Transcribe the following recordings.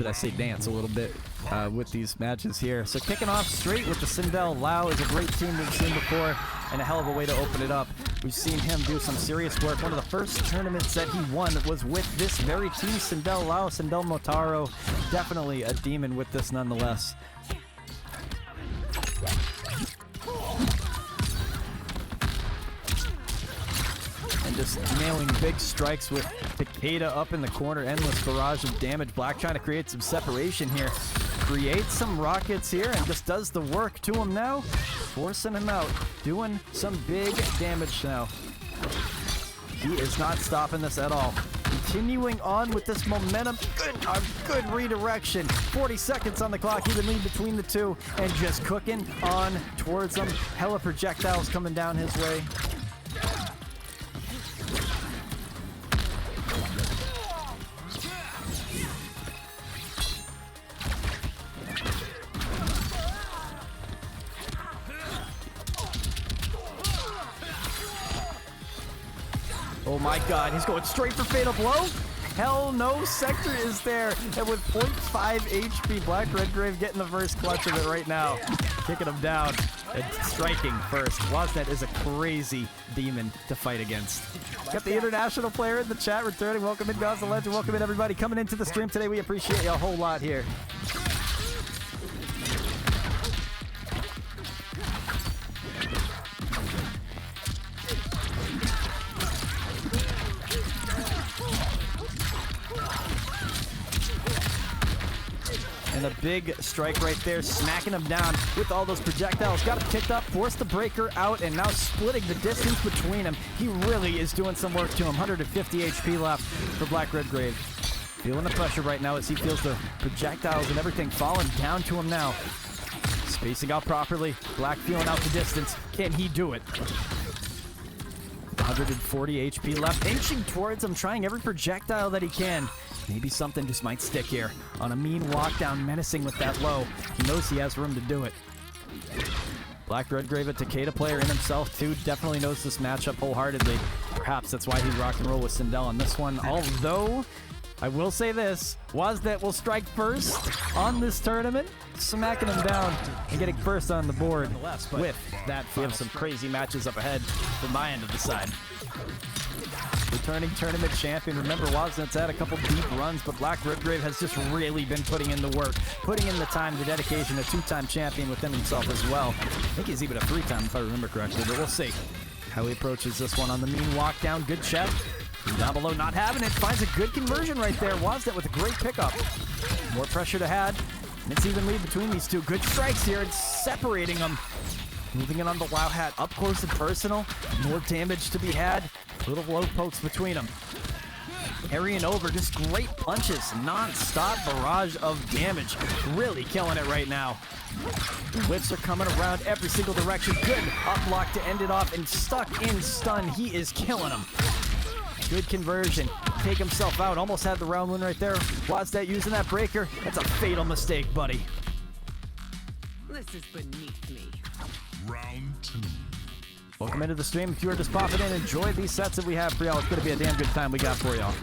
should I say dance a little bit with these matches here. So kicking off straight with the SINDEL. Lao is a great team we've seen before, and a hell of a way to open it up. We've seen him do some serious work. One of the first tournaments that he won was with this very team, SINDEL Lao, SINDEL Motaro. Definitely a demon with this nonetheless. And just nailing big strikes with TAKEDA up in the corner. Endless barrage of damage. Black trying to create some separation here. Creates some rockets here and just does the work to him now. Forcing him out. Doing some big damage now. He is not stopping this at all. Continuing on with this momentum. Good redirection. 40 seconds on the clock. Even lead between the two. And just cooking on towards him. Hella projectiles coming down his way. Oh my god, he's going straight for Fatal Blow? Hell no, Sector is there. And with 0.5 HP, Black REDGRAVE getting the first clutch of it right now. Kicking him down and striking first. WAZNet is a crazy demon to fight against. Got the international player in the chat returning. Welcome in, Gauze the Legend. Welcome in, everybody coming into the stream today. We appreciate you a whole lot here. And a big strike right there, smacking him down with all those projectiles. Got him kicked up, forced the breaker out, and now splitting the distance between them. He really is doing some work to him. 150 HP left for Black REDGRAVE. Feeling the pressure right now as he feels the projectiles and everything falling down to him now. Spacing out properly. Black feeling out the distance. Can he do it? 140 HP left. Inching towards him, trying every projectile that he can. Maybe something just might stick here. On a mean walk down, menacing with that low. He knows he has room to do it. Black REDGRAVE, a TAKEDA player in himself too, definitely knows this matchup wholeheartedly. Perhaps that's why he rock and roll with SINDEL on this one. Although, I will say this, WAZNet will strike first on this tournament, smacking him down and getting first on the board with that. We have some crazy matches up ahead from my end of the side. Returning tournament champion. Remember, WAZNet's had a couple deep runs, but Black REDGRAVE has just really been putting in the work, putting in the time, the dedication. A two-time champion within himself as well. I think he's even a three-time, if I remember correctly, but we'll see how he approaches this one on the mean walk down. Good check. Down below, not having it. Finds a good conversion right there. WAZNet with a great pickup. More pressure to add. It's even lead between these two. Good strikes here. It's separating them. Moving it on the Lao hat. Up close and personal. More damage to be had. Little low pokes between them. Carrying over. Just great punches. Non-stop barrage of damage. Really killing it right now. The whips are coming around every single direction. Good up lock to end it off. And stuck in stun. He is killing them. Good conversion. Take himself out. Almost had the round win right there. WAZNet using that breaker. That's a fatal mistake, buddy. This is beneath me. Round 2. Welcome into the stream. If you are just popping in, enjoy these sets that we have for y'all. It's going to be a damn good time we got for y'all.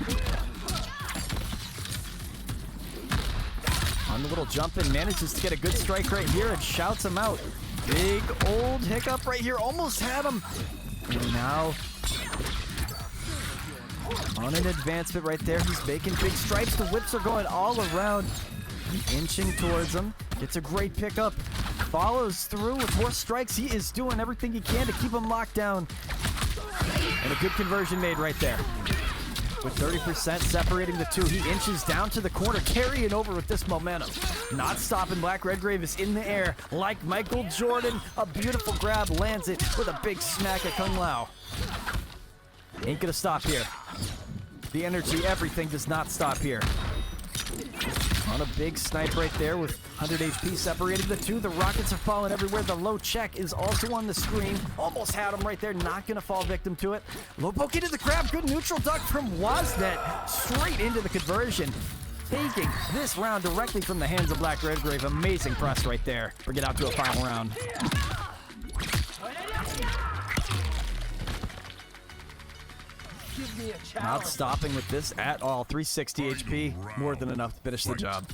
On the little jump in, manages to get a good strike right here and shouts him out. Big old hiccup right here. Almost had him. And now on an advancement right there. He's making big stripes. The whips are going all around. Inching towards him. Gets a great pickup. Follows through with more strikes. He is doing everything he can to keep him locked down. And a good conversion made right there. With 30% separating the two, he inches down to the corner, carrying over with this momentum. Not stopping. Black REDGRAVE is in the air like Michael Jordan. A beautiful grab, lands it with a big smack at Kung Lao. Ain't gonna stop here. The energy, everything does not stop here. On a big snipe right there with 100 HP separating the two. The rockets are falling everywhere. The low check is also on the screen. Almost had him right there. Not going to fall victim to it. Low poke into the grab. Good neutral duck from WAZNet. Straight into the conversion. Taking this round directly from the hands of Black REDGRAVE. Amazing press right there. Bring it out to a final round. Not stopping with this at all. 360 HP, more than enough to finish the job.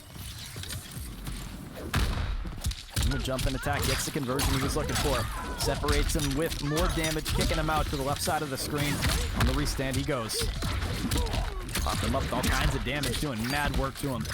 The jump and attack gets the conversion he was looking for. Separates him with more damage, kicking him out to the left side of the screen. On the restand he goes. Pop him up with all kinds of damage, doing mad work to him.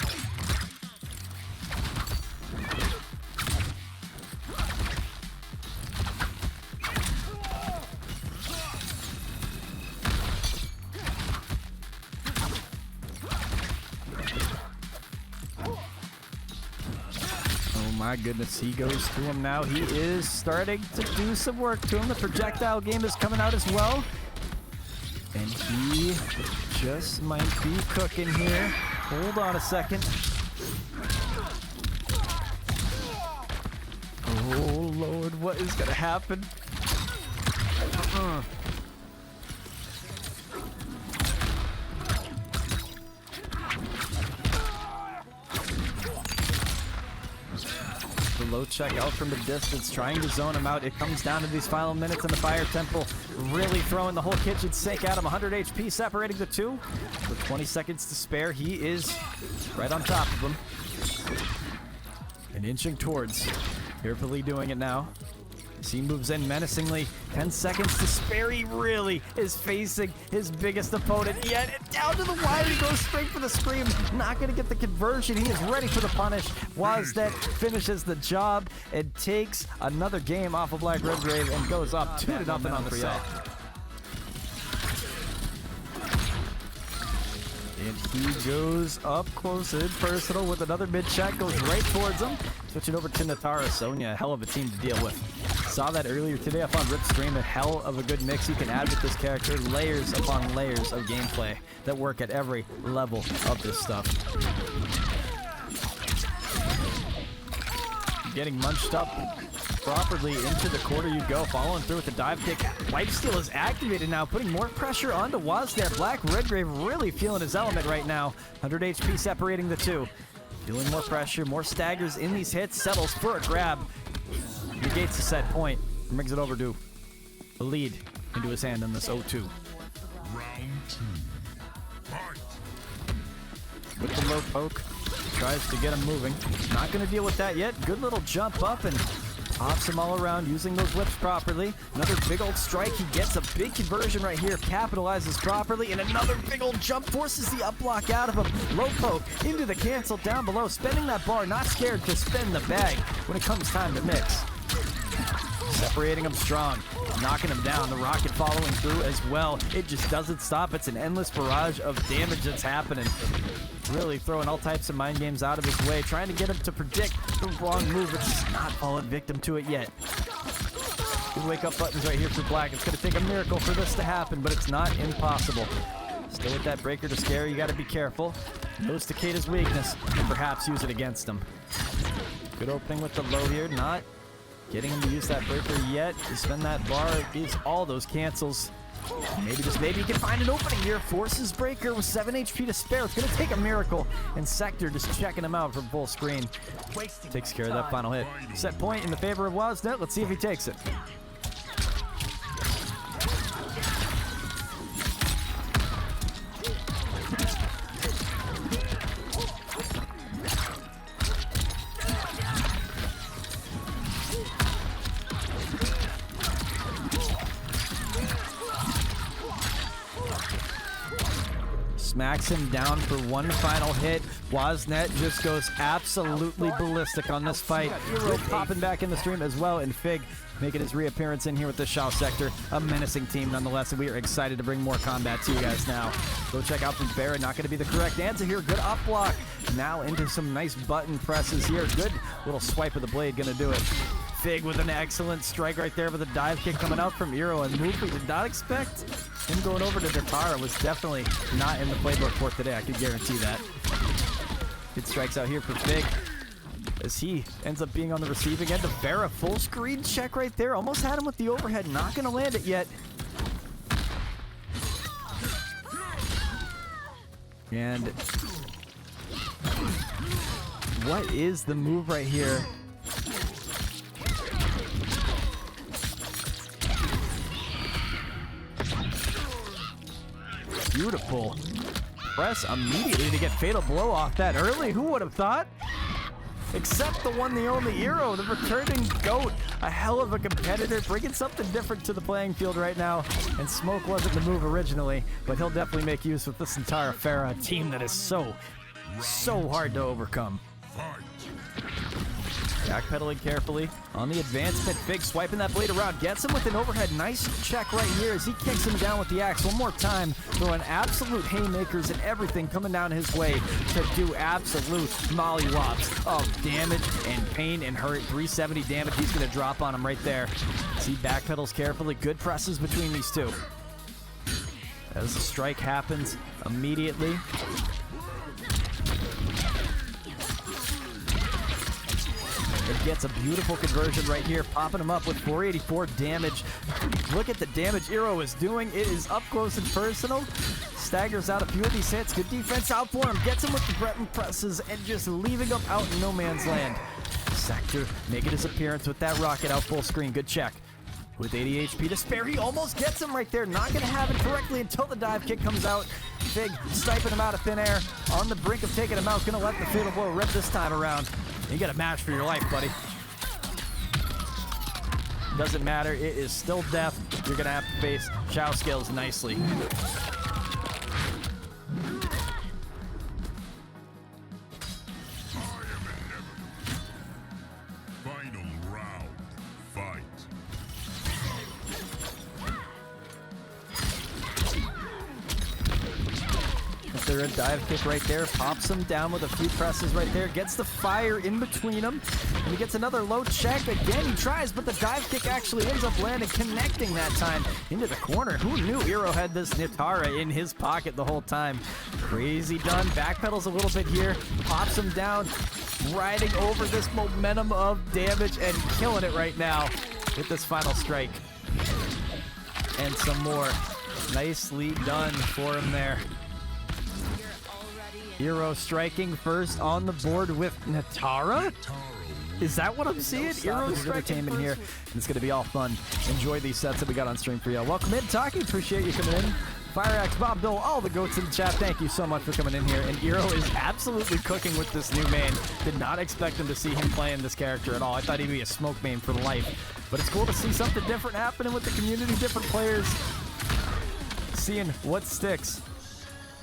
My goodness, he goes to him now. He is starting to do some work to him. The projectile game is coming out as well. And he just might be cooking here. Hold on a second. Oh, Lord, what is going to happen? Low check out from the distance, trying to zone him out. It comes down to these final minutes in the Fire Temple, really throwing the whole kitchen sink at him. 100 HP separating the two. With 20 seconds to spare, he is right on top of him. And inching towards, carefully doing it now. As he moves in menacingly, 10 seconds to spare. He really is facing his biggest opponent yet. And down to the wire, he goes straight for the scream. Not going to get the conversion. He is ready for the punish. WOZNET finishes the job and takes another game off of Black Redgrave and goes up 2-0 on the set. And he goes up close and personal with another mid-check, goes right towards him. Switching over to NITARA. Sonya, a hell of a team to deal with. Saw that earlier today up on Rip's stream. A hell of a good mix you can add with this character. Layers upon layers of gameplay that work at every level of this stuff. Getting munched up properly into the quarter you go, following through with the dive kick. Lifesteal is activated now, putting more pressure onto WOZNET. Black Redgrave really feeling his element right now. 100 HP separating the two. Feeling more pressure, more staggers in these hits, settles for a grab. Negates the set point, and brings it over to a lead into his hand in this 0-2. Round 2. Fight. With the low poke, tries to get him moving. Not going to deal with that yet. Good little jump up and pops him all around, using those whips properly. Another big old strike. He gets a big conversion right here, capitalizes properly, and another big old jump forces the up block out of him. Low poke into the cancel down below, spending that bar, not scared to spend the bag when it comes time to mix. Separating him strong, knocking him down. The rocket following through as well. It just doesn't stop. It's an endless barrage of damage that's happening. Really throwing all types of mind games out of his way, trying to get him to predict the wrong move, but just not falling victim to it yet. Good wake up buttons right here for Black. It's going to take a miracle for this to happen, but it's not impossible. Still with that breaker to scare, you got to be careful. Knows TAKEDA's weakness, and perhaps use it against him. Good opening with the low here, not getting him to use that breaker yet. To spend that bar, gives all those cancels. Maybe, just maybe, he can find an opening here. Forces breaker with 7 HP to spare. It's going to take a miracle. And Sector just checking him out from full screen. Takes care of that final hit. Set point in the favor of WOZNET. Let's see if he takes it. Smacks him down for one final hit. WOZNET just goes absolutely ballistic on this fight. Hero popping back in the stream as well, and FIGG making his reappearance in here with the SHAO sector. A menacing team nonetheless, and we are excited to bring more combat to you guys now. Go check out from Barrett. Not going to be the correct answer here. Good up block. Now into some nice button presses here. Good little swipe of the blade going to do it. FIGG with an excellent strike right there with a dive kick coming out from Eero, and move we did not expect. Him going over to NITARA was definitely not in the playbook for today. I could guarantee that. Good strikes out here for FIGG as he ends up being on the receiving end of Vera. Full screen check right there. Almost had him with the overhead. Not going to land it yet. And what is the move right here? Beautiful. Press immediately to get fatal blow off that early. Who would have thought? except the one, the only Hero, the returning GOAT. A hell of a competitor, bringing something different to the playing field right now. And Smoke wasn't the move originally, but he'll definitely make use with this entire Farah, a team that is so hard to overcome. Backpedaling carefully on the advancement. FIGG swiping that blade around. Gets him with an overhead. Nice check right here as he kicks him down with the axe one more time. Throwing absolute haymakers and everything coming down his way to do absolute mollywops of damage and pain and hurt. 370 damage he's going to drop on him right there. See, backpedals carefully. Good presses between these two. As the strike happens immediately. It gets a beautiful conversion right here, popping him up with 484 damage. Look at the damage Hero is doing. It is up close and personal. Staggers out a few of these hits. Good defense out for him. Gets him with the Breton presses and just leaving him out in no man's land. Sector making his appearance with that rocket out full screen. Good check. With 80 HP to spare, he almost gets him right there. Not going to have it correctly until the dive kick comes out. FIGG sniping him out of thin air. On the brink of taking him out. Going to let the fatal blow rip this time around. You got a match for your life, buddy. Doesn't matter. It is still death. You're going to have to face SHAO skills nicely. Final round. Fight. There a dive kick right there, pops him down with a few presses right there, gets the fire in between them, and he gets another low check. Again, he tries, but the dive kick actually ends up landing, connecting that time into the corner. Who knew Hero had this NITARA in his pocket the whole time? Crazy done, backpedals a little bit here, pops him down, riding over this momentum of damage and killing it right now with this final strike. And some more. Nicely done for him there. Hero striking first on the board with NITARA? Is that what I'm seeing? Hero striking first here. It's going to be all fun. Enjoy these sets that we got on stream for you. Welcome in, Taki. Appreciate you coming in. FireX, Bob, Bill, all the goats in the chat. Thank you so much for coming in here. And Hero is absolutely cooking with this new main. Did not expect him to see him playing this character at all. I thought he'd be a smoke main for life. But it's cool to see something different happening with the community, different players. Seeing what sticks.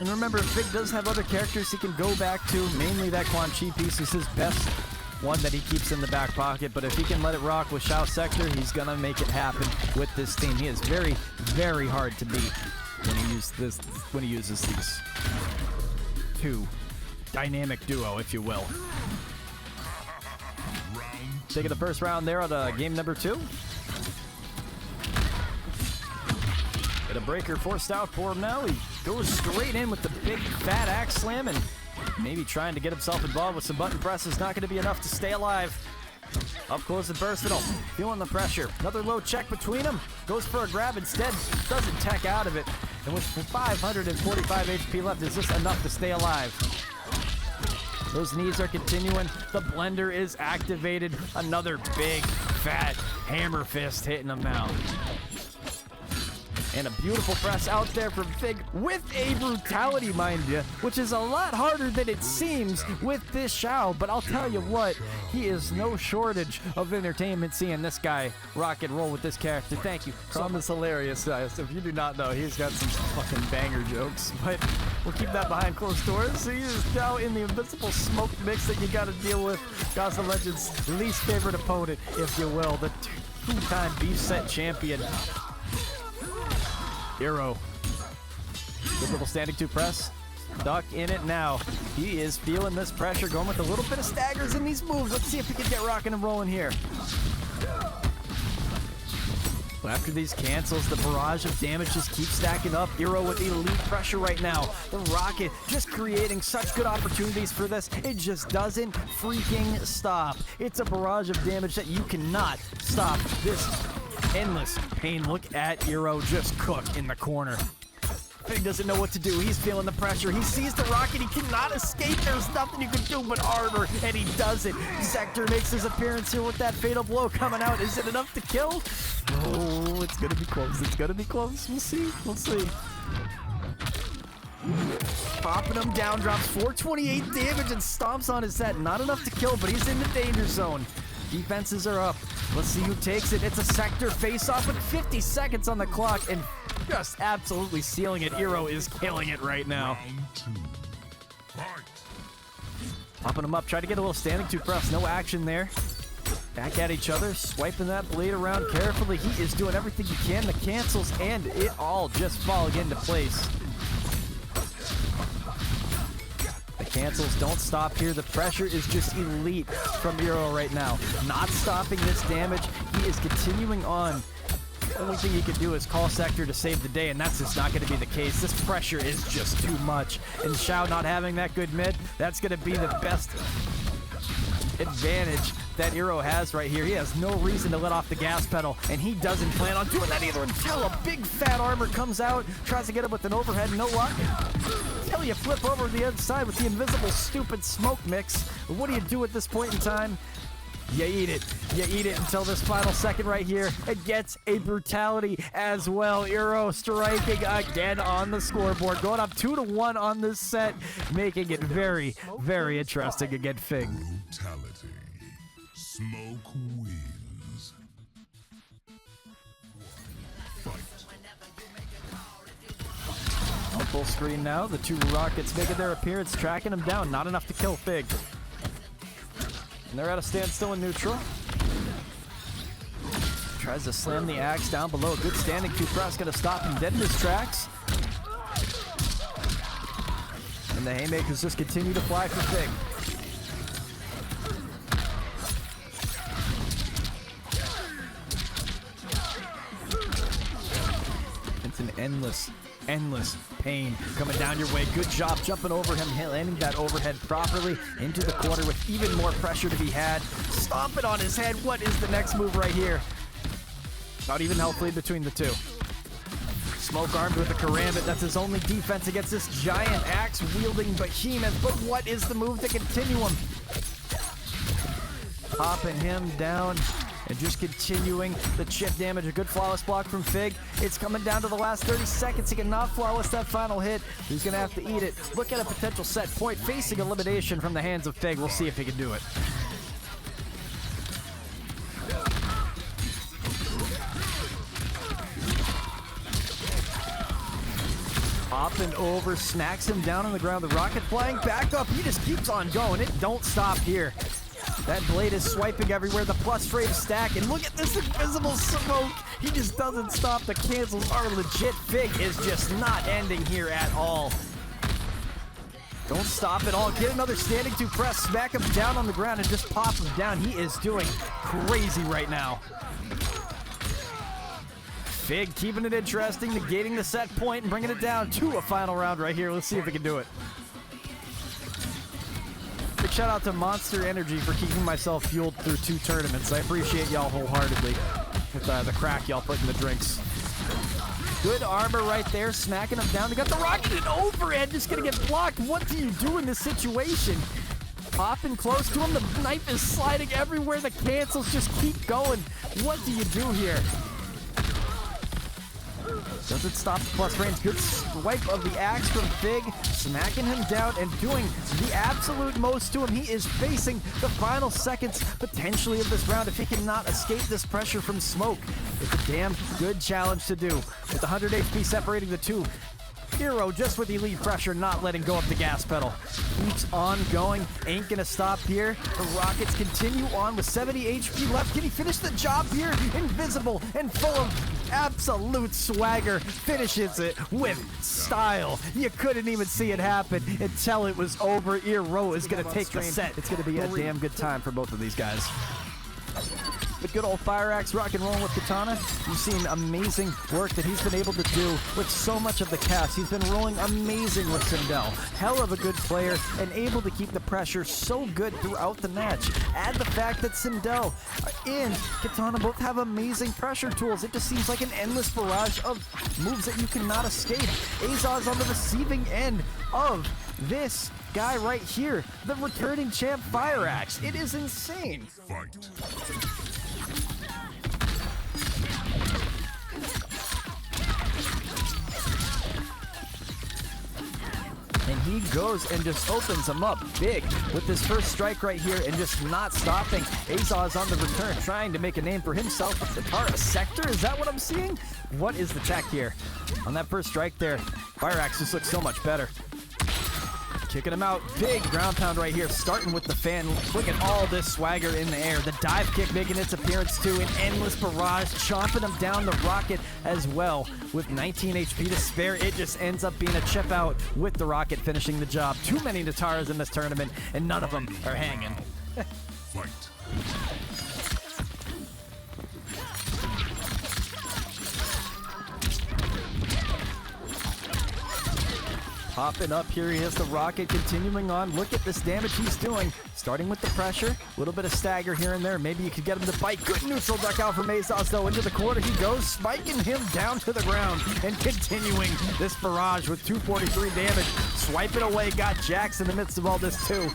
And remember, FIGG does have other characters he can go back to. Mainly that Quan Chi piece is his best one that he keeps in the back pocket. But if he can let it rock with SHAO Sector, he's going to make it happen with this team. He is very, very hard to beat when he uses these two. Dynamic duo, if you will. Taking the first round there on game number 2. Get a breaker forced out for him now. He goes straight in with the big fat axe slam and maybe trying to get himself involved with some button presses. Not going to be enough to stay alive. Up close and versatile. Feeling the pressure. Another low check between them. Goes for a grab instead. Doesn't tech out of it. And with 545 HP left, is this enough to stay alive? Those knees are continuing. The blender is activated. Another big, fat hammer fist hitting him out. And a beautiful press out there from FIGG with a brutality, mind you, which is a lot harder than it seems with this SHAO. But I'll tell you what, he is no shortage of entertainment seeing this guy rock and roll with this character. Thank you. Tom is hilarious, guys. If you do not know, he's got some fucking banger jokes, but we'll keep that behind closed doors. He is now in the invincible smoke mix that you got to deal with. Gaza Legends' least favorite opponent, if you will, the two-time beef set champion. Hero. Good little standing 2 press. Stuck in it now. He is feeling this pressure, going with a little bit of staggers in these moves. Let's see if we can get rocking and rolling here. But after these cancels, the barrage of damage just keeps stacking up. Hero with elite pressure right now. The rocket just creating such good opportunities for this. It just doesn't freaking stop. It's a barrage of damage that you cannot stop. This endless pain. Look at Hero just cook in the corner. FIGG doesn't know what to do. He's feeling the pressure. He sees the rocket. He cannot escape. There's nothing you can do but armor, and he does it. Sector makes his appearance here with that fatal blow coming out. Is it enough to kill? Oh, it's gonna be close. It's gonna be close. We'll see. We'll see. Popping him down, drops 428 damage and stomps on his set. Not enough to kill, but he's in the danger zone. Defenses are up. Let's see who takes it. It's a sector face-off with 50 seconds on the clock and just absolutely sealing it. Eero is killing it right now. Round 2. Fight. Popping him up, try to get a little standing to press. No action there. Back at each other, swiping that blade around carefully. He is doing everything he can. The cancels and it all just falling into place. The cancels don't stop here. The pressure is just elite from Eero right now. Not stopping this damage. He is continuing on. The only thing he can do is call sector to save the day, and that's just not going to be the case. This pressure is just too much. And SHAO not having that good mid, that's going to be the best advantage that Eero has right here. He has no reason to let off the gas pedal, and he doesn't plan on doing that either until a big fat armor comes out, tries to get him with an overhead, no luck. Until you flip over to the other side with the invisible stupid smoke mix. What do you do at this point in time? You eat it. You eat it until this final second right here. It gets a brutality as well. Eero striking again on the scoreboard. Going up 2-1 on this set, making it very, very interesting against FIGG. Brutality. Smoke wins. Fight. On full screen now, the two rockets making their appearance, tracking him down. Not enough to kill FIGG. And they're at a standstill in neutral. Tries to slam the axe down below. Good standing to press, gonna stop him dead in his tracks. And the haymakers just continue to fly for FIGG. It's an endless pain coming down your way. Good job jumping over him, landing that overhead properly into the corner with even more pressure to be had. Stomp it on his head. What is the next move right here? Not even health lead between the two. Smoke armed with a karambit. That's his only defense against this giant axe wielding behemoth. But what is the move to continue him? Popping him down. And just continuing the chip damage. A good flawless block from FIGG. It's coming down to the last 30 seconds. He cannot flawless that final hit. He's going to have to eat it. Look at a potential set point facing elimination from the hands of FIGG. We'll see if he can do it. Popping over, smacks him down on the ground. The rocket flying back up. He just keeps on going. It don't stop here. That blade is swiping everywhere. The plus frame stack. And look at this invisible smoke. He just doesn't stop. The cancels are legit. FIGG is just not ending here at all. Don't stop at all. Get another standing to press. Smack him down on the ground and just pop him down. He is doing crazy right now. FIGG keeping it interesting, negating the set point and bringing it down to a final round right here. Let's see if we can do it. Big shout out to Monster Energy for keeping myself fueled through 2 tournaments. I appreciate y'all wholeheartedly with the crack y'all put in the drinks. Good armor right there, smacking him down. They got the rocket and overhead, just gonna get blocked. What do you do in this situation? Popping close to him, the knife is sliding everywhere. The cancels just keep going. What do you do here? Doesn't stop the plus range. Good swipe of the axe from FIGG, smacking him down and doing the absolute most to him. He is facing the final seconds, potentially, of this round if he cannot escape this pressure from smoke. It's a damn good challenge to do. With 100 HP separating the two, Eero just with elite pressure, not letting go of the gas pedal. Keeps on going, ain't gonna stop here. The rockets continue on with 70 HP left. Can he finish the job here? Invisible and full of absolute swagger. Finishes it with style. You couldn't even see it happen until it was over. Eero is gonna take the set. It's gonna be a damn good time for both of these guys. The good old Fire Axe rock and rolling with KITANA. You've seen amazing work that he's been able to do with so much of the cast. He's been rolling amazing with SINDEL. Hell of a good player and able to keep the pressure so good throughout the match. Add the fact that SINDEL and KITANA both have amazing pressure tools. It just seems like an endless barrage of moves that you cannot escape. AZOZ on the receiving end of this guy right here, the returning champ Fire Axe. It is insane. Fight. And he goes and just opens him up big with this first strike right here and just not stopping. AZOZ on the return, trying to make a name for himself with the NITARA sector. Is that what I'm seeing? What is the tech here? On that first strike there, FireAxe just looks so much better. Kicking him out. Big ground pound right here, starting with the fan. Look at all this swagger in the air. The dive kick making its appearance too. An endless barrage, chomping him down the rocket as well. With 19 HP to spare, it just ends up being a chip out with the rocket finishing the job. Too many NITARAs in this tournament, and none of them are hanging. Fight. Popping up here, he has the rocket continuing on. Look at this damage he's doing. Starting with the pressure, a little bit of stagger here and there. Maybe you could get him to bite. Good neutral duck out from AZOZ though. Into the corner he goes, spiking him down to the ground and continuing this barrage with 243 damage. Swiping away, got Jax in the midst of all this too.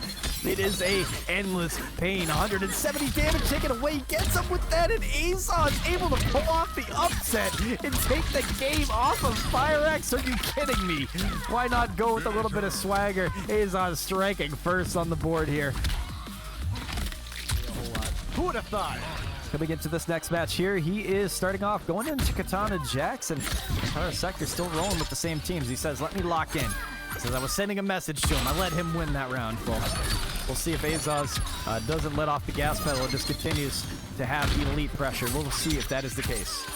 It is a endless pain. 170 damage taken away. He gets up with that, and AZOZ able to pull off the upset and take the game off of FireAxe. Are you kidding me? Why not go with a little bit of swagger? AZOZ striking first on the board here. Who would have thought? Coming into this next match here, he is starting off going into KITANA Jackson. NITARA sector still rolling with the same teams. He says, let me lock in. He says, I was sending a message to him. I let him win that round. Well, we'll see if AZOZ doesn't let off the gas pedal and just continues to have elite pressure. We'll see if that is the case.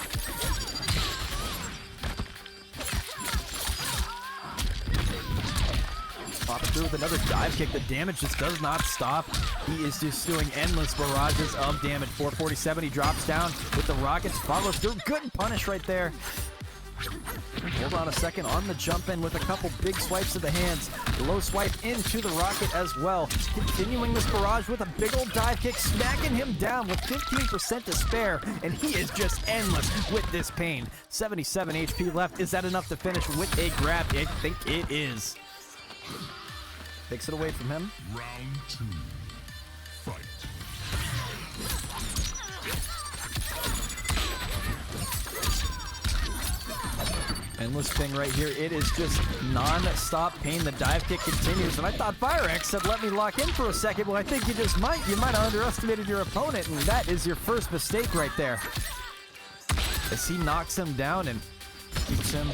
Popping through with another dive kick. The damage just does not stop. He is just doing endless barrages of damage. 447, he drops down with the rockets. Follows through. Good punish right there. Hold on a second on the jump in with a couple big swipes of the hands. Low swipe into the rocket as well. Continuing this barrage with a big old dive kick, smacking him down with 15% to spare. And he is just endless with this pain. 77 HP left. Is that enough to finish with a grab? I think it is. Takes it away from him. Round 2. Fight. Endless ping right here. It is just non-stop pain. The dive kick continues. And I thought FireAxe said, let me lock in for a second. Well, I think you just might. You might have underestimated your opponent, and that is your first mistake right there. As he knocks him down and keeps him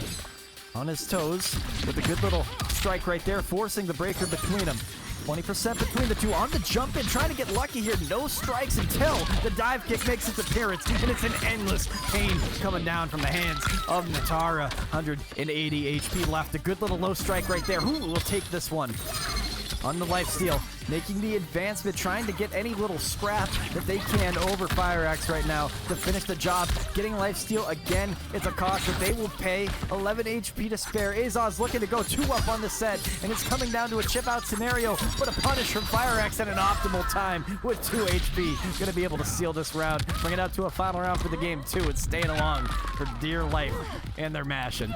on his toes with a good little strike right there, forcing the breaker between them. 20% between the two on the jump in, trying to get lucky here. No strikes until the dive kick makes its appearance, and it's an endless pain coming down from the hands of NITARA. 180 HP left. A good little low strike right there. Who will take this one? On the lifesteal, making the advancement, trying to get any little scrap that they can over FireAxe right now to finish the job. Getting lifesteal again, it's a cost that they will pay. 11 HP to spare. AZOZ looking to go 2-up on the set, and it's coming down to a chip-out scenario, but a punish from FireAxe at an optimal time with 2 HP. Gonna be able to seal this round, bring it out to a final round for the game too, and staying along for dear life, and they're mashing.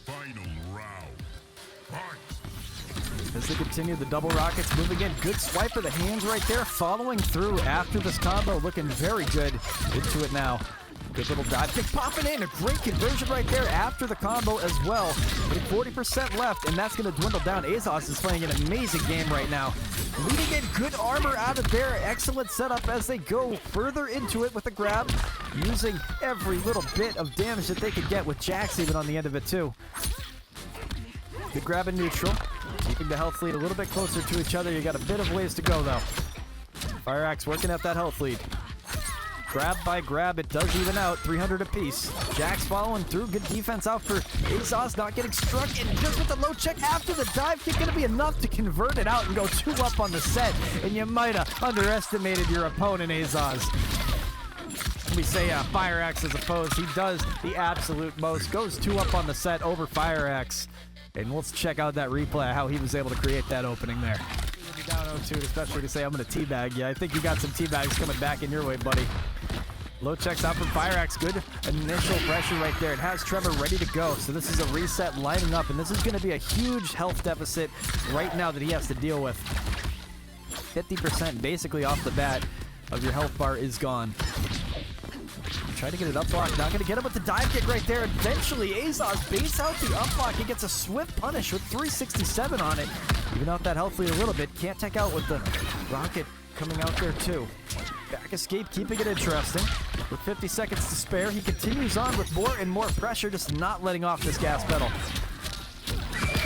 Final round. Fight. As they continue, the double rockets moving in. Good swipe of the hands right there, following through after this combo. Looking very good into it now. Good little dive kick popping in. A great conversion right there after the combo as well. With 40% left, and that's going to dwindle down. AZOZ is playing an amazing game right now. Leading in good armor out of there. Excellent setup as they go further into it with a grab. Using every little bit of damage that they could get with Jax even on the end of it too. Good grab in neutral. Keeping the health lead a little bit closer to each other. You got a bit of ways to go though. FireAxe working at that health lead. Grab by grab, it does even out. 300 apiece. Jax following through. Good defense out for AZOZ, not getting struck. And just with the low check after the dive kick, gonna be enough to convert it out and go 2-up on the set. And you might have underestimated your opponent, AZOZ. We say FireAxe as opposed. He does the absolute most. Goes 2-up on the set over FireAxe. And let's check out that replay, how he was able to create that opening there. Down 0-2, especially to say I'm going to teabag you. I think you got some teabags coming back in your way, buddy. Low checks out from FireAxe. Good initial pressure right there. It has Trevor ready to go. So this is a reset lining up, and this is going to be a huge health deficit right now that he has to deal with. 50% basically off the bat. of your health bar is gone. Try to get it up block. Not going to get him with the dive kick right there. Eventually, AZOZ baits out the up block. He gets a swift punish with 367 on it. Even out that health lead a little bit. Can't take out with the rocket coming out there too. Back escape, keeping it interesting. With 50 seconds to spare, he continues on with more and more pressure, just not letting off this gas pedal.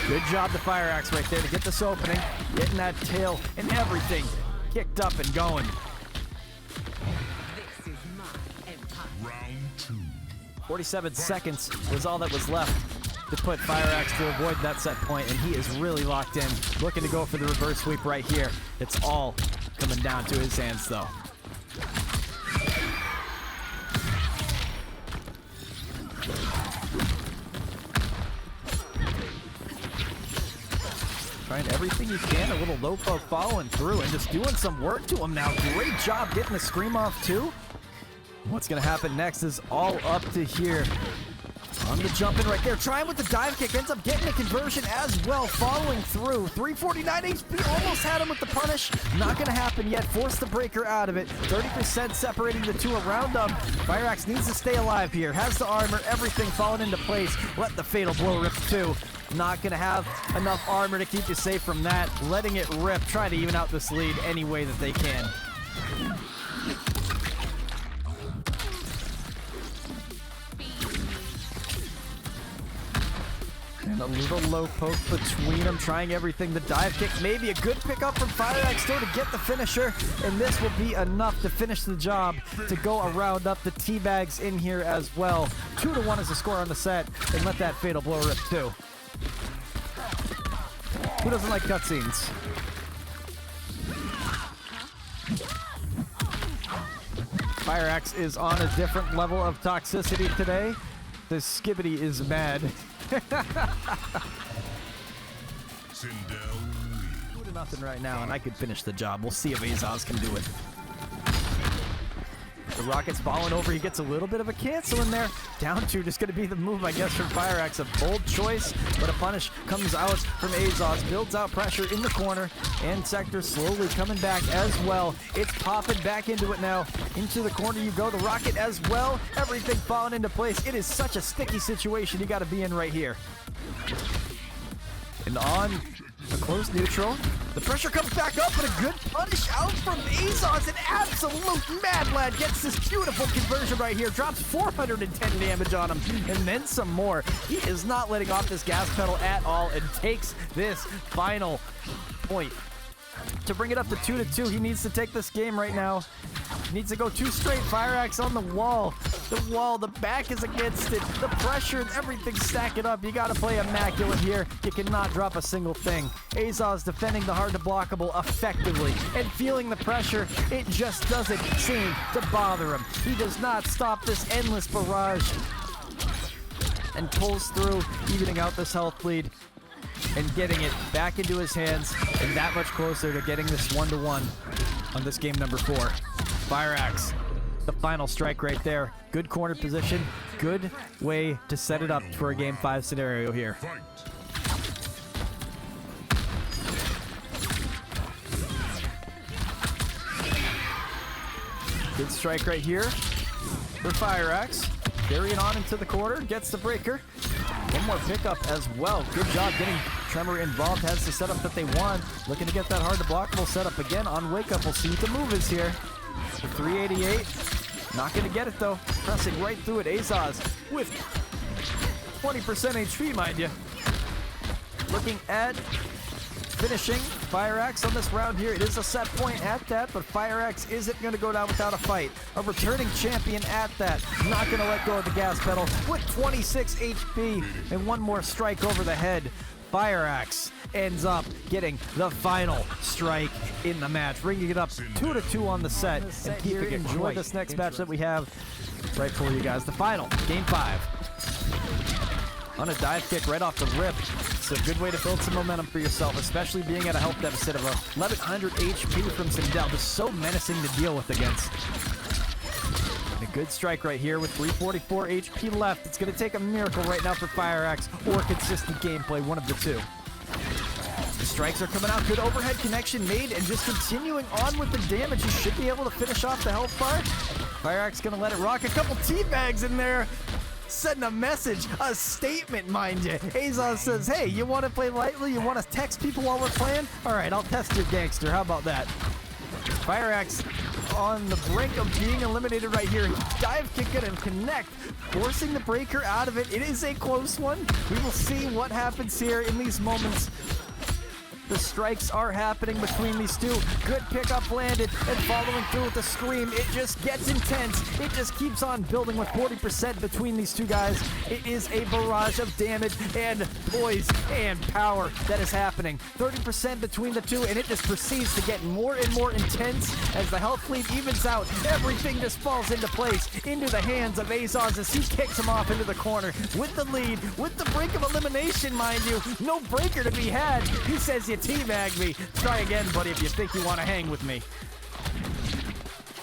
Good job to Fire Axe right there to get this opening. Getting that tail and everything kicked up and going. This is my empire. Round 2. 47 seconds was all that was left to put Fire Axe to avoid that set point, and he is really locked in, looking to go for the reverse sweep right here. It's all coming down to his hands, though. Trying everything you can, a little low poke following through and just doing some work to him now. Great job getting the scream off too. What's gonna happen next is all up to here. On the jump in right there, trying with the dive kick, ends up getting a conversion as well, following through. 349 HP, almost had him with the punish. Not gonna happen yet, forced the breaker out of it. 30% separating the two around him. Fire Axe needs to stay alive here, has the armor, everything falling into place. Let the fatal blow rip too. Not gonna have enough armor to keep you safe from that. Letting it rip, try to even out this lead any way that they can. And a little low poke between them, trying everything. The dive kick, maybe a good pickup from Fire Axe still to get the finisher, and this will be enough to finish the job to go around up the teabags in here as well. 2-1 is the score on the set, and let that fatal blow rip too. Who doesn't like cutscenes? Fire Axe is on a different level of toxicity today. The Skibbity is mad. SINDEL. 2-0 right now, and I could finish the job. We'll see if AZOZ can do it. The rocket's falling over. He gets a little bit of a cancel in there. Down 2, just going to be the move, I guess, from Fire Axe. A bold choice, but a punish comes out from AZOZ. Builds out pressure in the corner, and Sector slowly coming back as well. It's popping back into it now. Into the corner you go. The rocket as well. Everything falling into place. It is such a sticky situation you got to be in right here. And on a close neutral. The pressure comes back up, but a good punish out from AZOZ. An absolute mad lad gets this beautiful conversion right here. Drops 410 damage on him, and then some more. He is not letting off this gas pedal at all and takes this final point. To bring it up to 2-2, he needs to take this game right now. He needs to go 2 straight. Fire Axe on the wall. The back is against it. The pressure and everything stacking up. You got to play immaculate here. You cannot drop a single thing. AZOZ defending the hard to blockable effectively and feeling the pressure. It just doesn't seem to bother him. He does not stop this endless barrage and pulls through, evening out this health lead and getting it back into his hands and that much closer to getting this 1-1 on this game number 4. Fire Axe, the final strike right there. Good corner position, good way to set it up for a game 5 scenario here. Fight. Good strike right here for Fire Axe. Carrying on into the corner, gets the breaker. One more pickup as well. Good job getting Tremor involved. Has the setup that they want. Looking to get that hard to blockable setup again on Wake Up. We'll see what the move is here. For 388. Not going to get it though. Pressing right through it. AZOZ with 20% HP, mind you. Looking at finishing Fire Axe on this round here. It is a set point at that, but Fire Axe isn't going to go down without a fight. A returning champion at that. Not going to let go of the gas pedal with 26 HP and one more strike over the head. Fire Axe ends up getting the final strike in the match, bringing it up 2-2 on the set and keeping it. Enjoy this next match that we have right for you guys. The final, game 5. On a dive kick right off the rip. It's a good way to build some momentum for yourself, especially being at a health deficit of 1100 HP from SINDEL. Just so menacing to deal with against. And a good strike right here with 344 HP left. It's going to take a miracle right now for Fire Axe or consistent gameplay, one of the two. strikes are coming out. Good overhead connection made, and just continuing on with the damage. He should be able to finish off the health bar. Fire Axe gonna let it rock. A couple teabags in there. Sending a message, a statement, mind you. AZOZ says, hey, you want to play lightly? You want to text people while we're playing? All right, I'll test your gangster. How about that? Fire Axe on the brink of being eliminated right here. Dive kick it and connect, forcing the breaker out of it. It is a close one. We will see what happens here in these moments. The strikes are happening between these two. Good pickup landed, and following through with the scream. It just gets intense. It just keeps on building with 40% between these two guys. It is a barrage of damage and poise and power that is happening. 30% between the two, and it just proceeds to get more and more intense as the health lead evens out. Everything just falls into place, into the hands of AZOZ as he kicks him off into the corner with the lead, with the brink of elimination, mind you. No breaker to be had. He says, you teabag me. Try again, buddy, if you think you want to hang with me.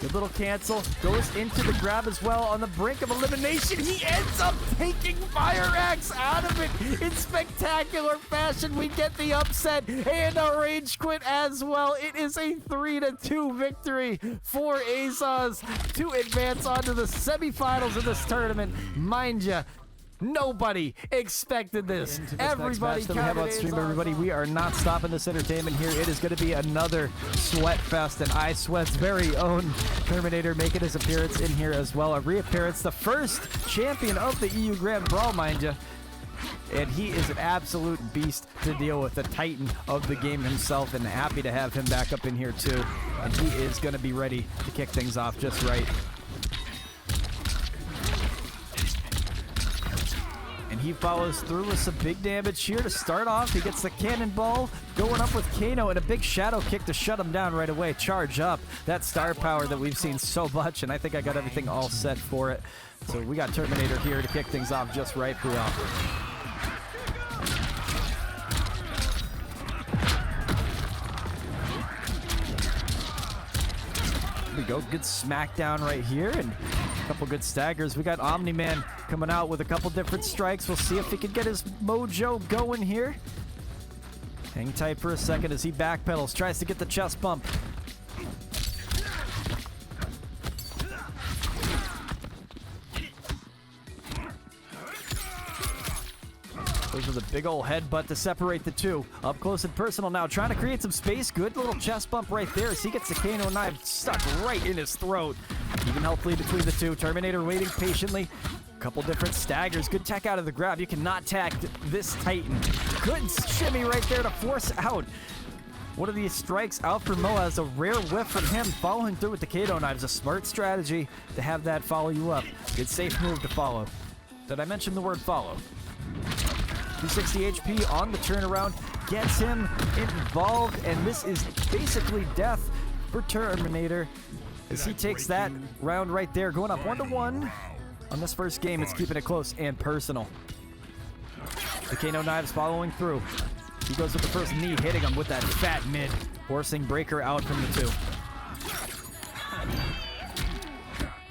Good little cancel. Goes into the grab as well on the brink of elimination. He ends up taking Fire Axe out of it in spectacular fashion. We get the upset and a rage quit as well. It is a 3-2 victory for AZOZ to advance onto the semifinals of this tournament. Mind ya, nobody expected this. Everybody that we have on stream, everybody. We are not stopping this entertainment here. It is going to be another sweat fest, and ISWEAT's very own Terminator making his appearance in here as well. A reappearance, the first champion of the EU Grand Brawl, mind you. And he is an absolute beast to deal with, the titan of the game himself, and happy to have him back up in here too. And he is going to be ready to kick things off just right. And he follows through with some big damage here to start off. He gets the cannonball going up with Kano and a big shadow kick to shut him down right away. Charge up that star power that we've seen so much, and I think I got everything all set for it. So we got Terminator here to kick things off just right for y'all. Here we go, good smackdown right here, and a couple good staggers. We got OMNI-MAN coming out with a couple different strikes. We'll see if he can get his mojo going here. Hang tight for a second as he backpedals, tries to get the chest bump. Those are the big old headbutt to separate the two. Up close and personal now, trying to create some space. Good little chest bump right there as he gets the Kano knife stuck right in his throat. Even health lead between the two. Terminator waiting patiently. Couple different staggers. Good tech out of the grab. You cannot tech this Titan. Good shimmy right there to force out one of these strikes out for MOUAZ. A rare whiff from him, following through with the Kano knives. A smart strategy to have that follow you up. Good safe move to follow. Did I mention the word follow? 260 HP on the turnaround gets him involved, and this is basically death for Terminator as he takes that round right there, going up 1-1 on this first game. It's keeping it close and personal. The Kano knives following through. He goes with the first knee, hitting him with that fat mid, forcing breaker out from the two.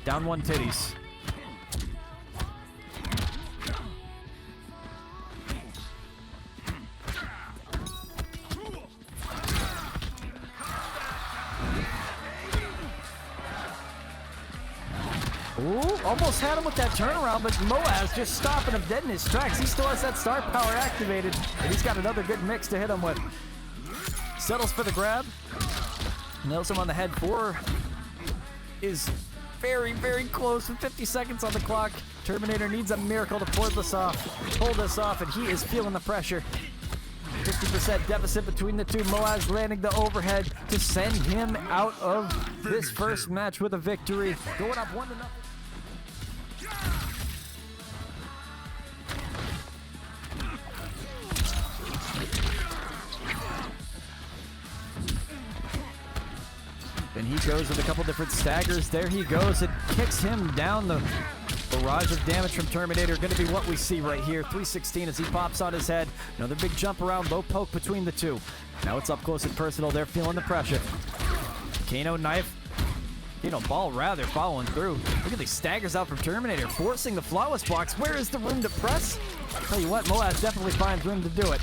Down one titties. Ooh, almost had him with that turnaround, but MOUAZ just stopping him dead in his tracks. He still has that star power activated, and he's got another good mix to hit him with. Settles for the grab. Nails him on the head. 4 is very, very close with 50 seconds on the clock. Terminator needs a miracle to pull this off, and he is feeling the pressure. 50% deficit between the two. MOUAZ landing the overhead to send him out of this first match with a victory. Going up 1-0. And he goes with a couple different staggers. There he goes. It kicks him down. The barrage of damage from Terminator going to be what we see right here. 316 as he pops on his head. Another big jump around, low poke between the two. Now it's up close and personal. They're feeling the pressure. Kano knife. Ball rather, following through. Look at these staggers out from Terminator, forcing the flawless blocks. Where is the room to press? I'll tell you what, MOUAZ definitely finds room to do it.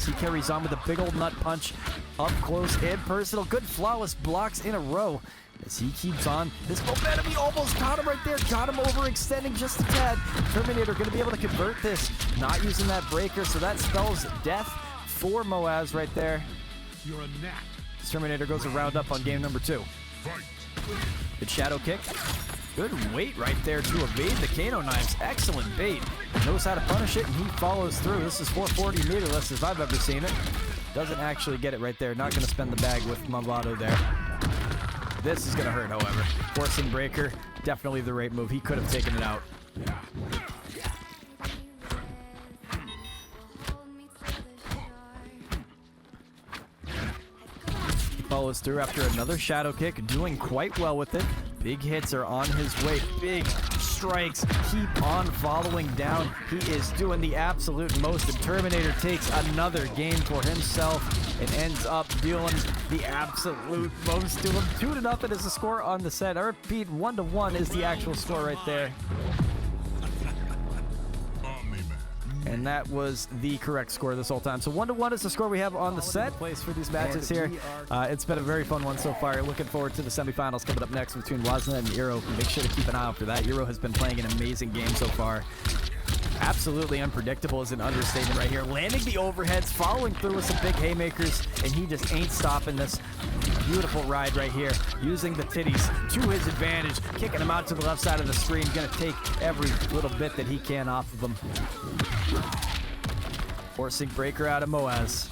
as he carries on with a big old nut punch up close and personal. Good flawless blocks in a row as he keeps on this momentum. He almost got him right there, got him overextending just a tad. Terminator going to be able to convert this, not using that breaker, so that spells death for MOUAZ right there. You're a gnat. Terminator goes a round up on game number 2. Fight. Good shadow kick. Good weight right there to evade the Kano knives. Excellent bait. Knows how to punish it, and he follows through. This is 440 meterless as I've ever seen it. Doesn't actually get it right there. Not going to spend the bag with Movado there. This is going to hurt, however. Forcing breaker, definitely the right move. He could have taken it out. He follows through after another shadow kick, doing quite well with it. Big hits are on his way. Big strikes keep on following down. He is doing the absolute most, and Terminator takes another game for himself and ends up dealing the absolute most to him. 2-0 is the score on the set. I repeat, 1-1 is the actual score right there. OMNI-MAN. And that was the correct score this whole time. So 1-1 is the score we have on the set. Place for these matches here. It's been a very fun one so far. Looking forward to the semifinals coming up next between Wazna and Eero. Make sure to keep an eye out for that. Eero has been playing an amazing game so far. Absolutely unpredictable is an understatement right here. Landing the overheads, following through with some big haymakers, and he just ain't stopping this beautiful ride right here. Using the titties to his advantage, kicking him out to the left side of the screen. Gonna take every little bit that he can off of him. Forcing breaker out of MOUAZ.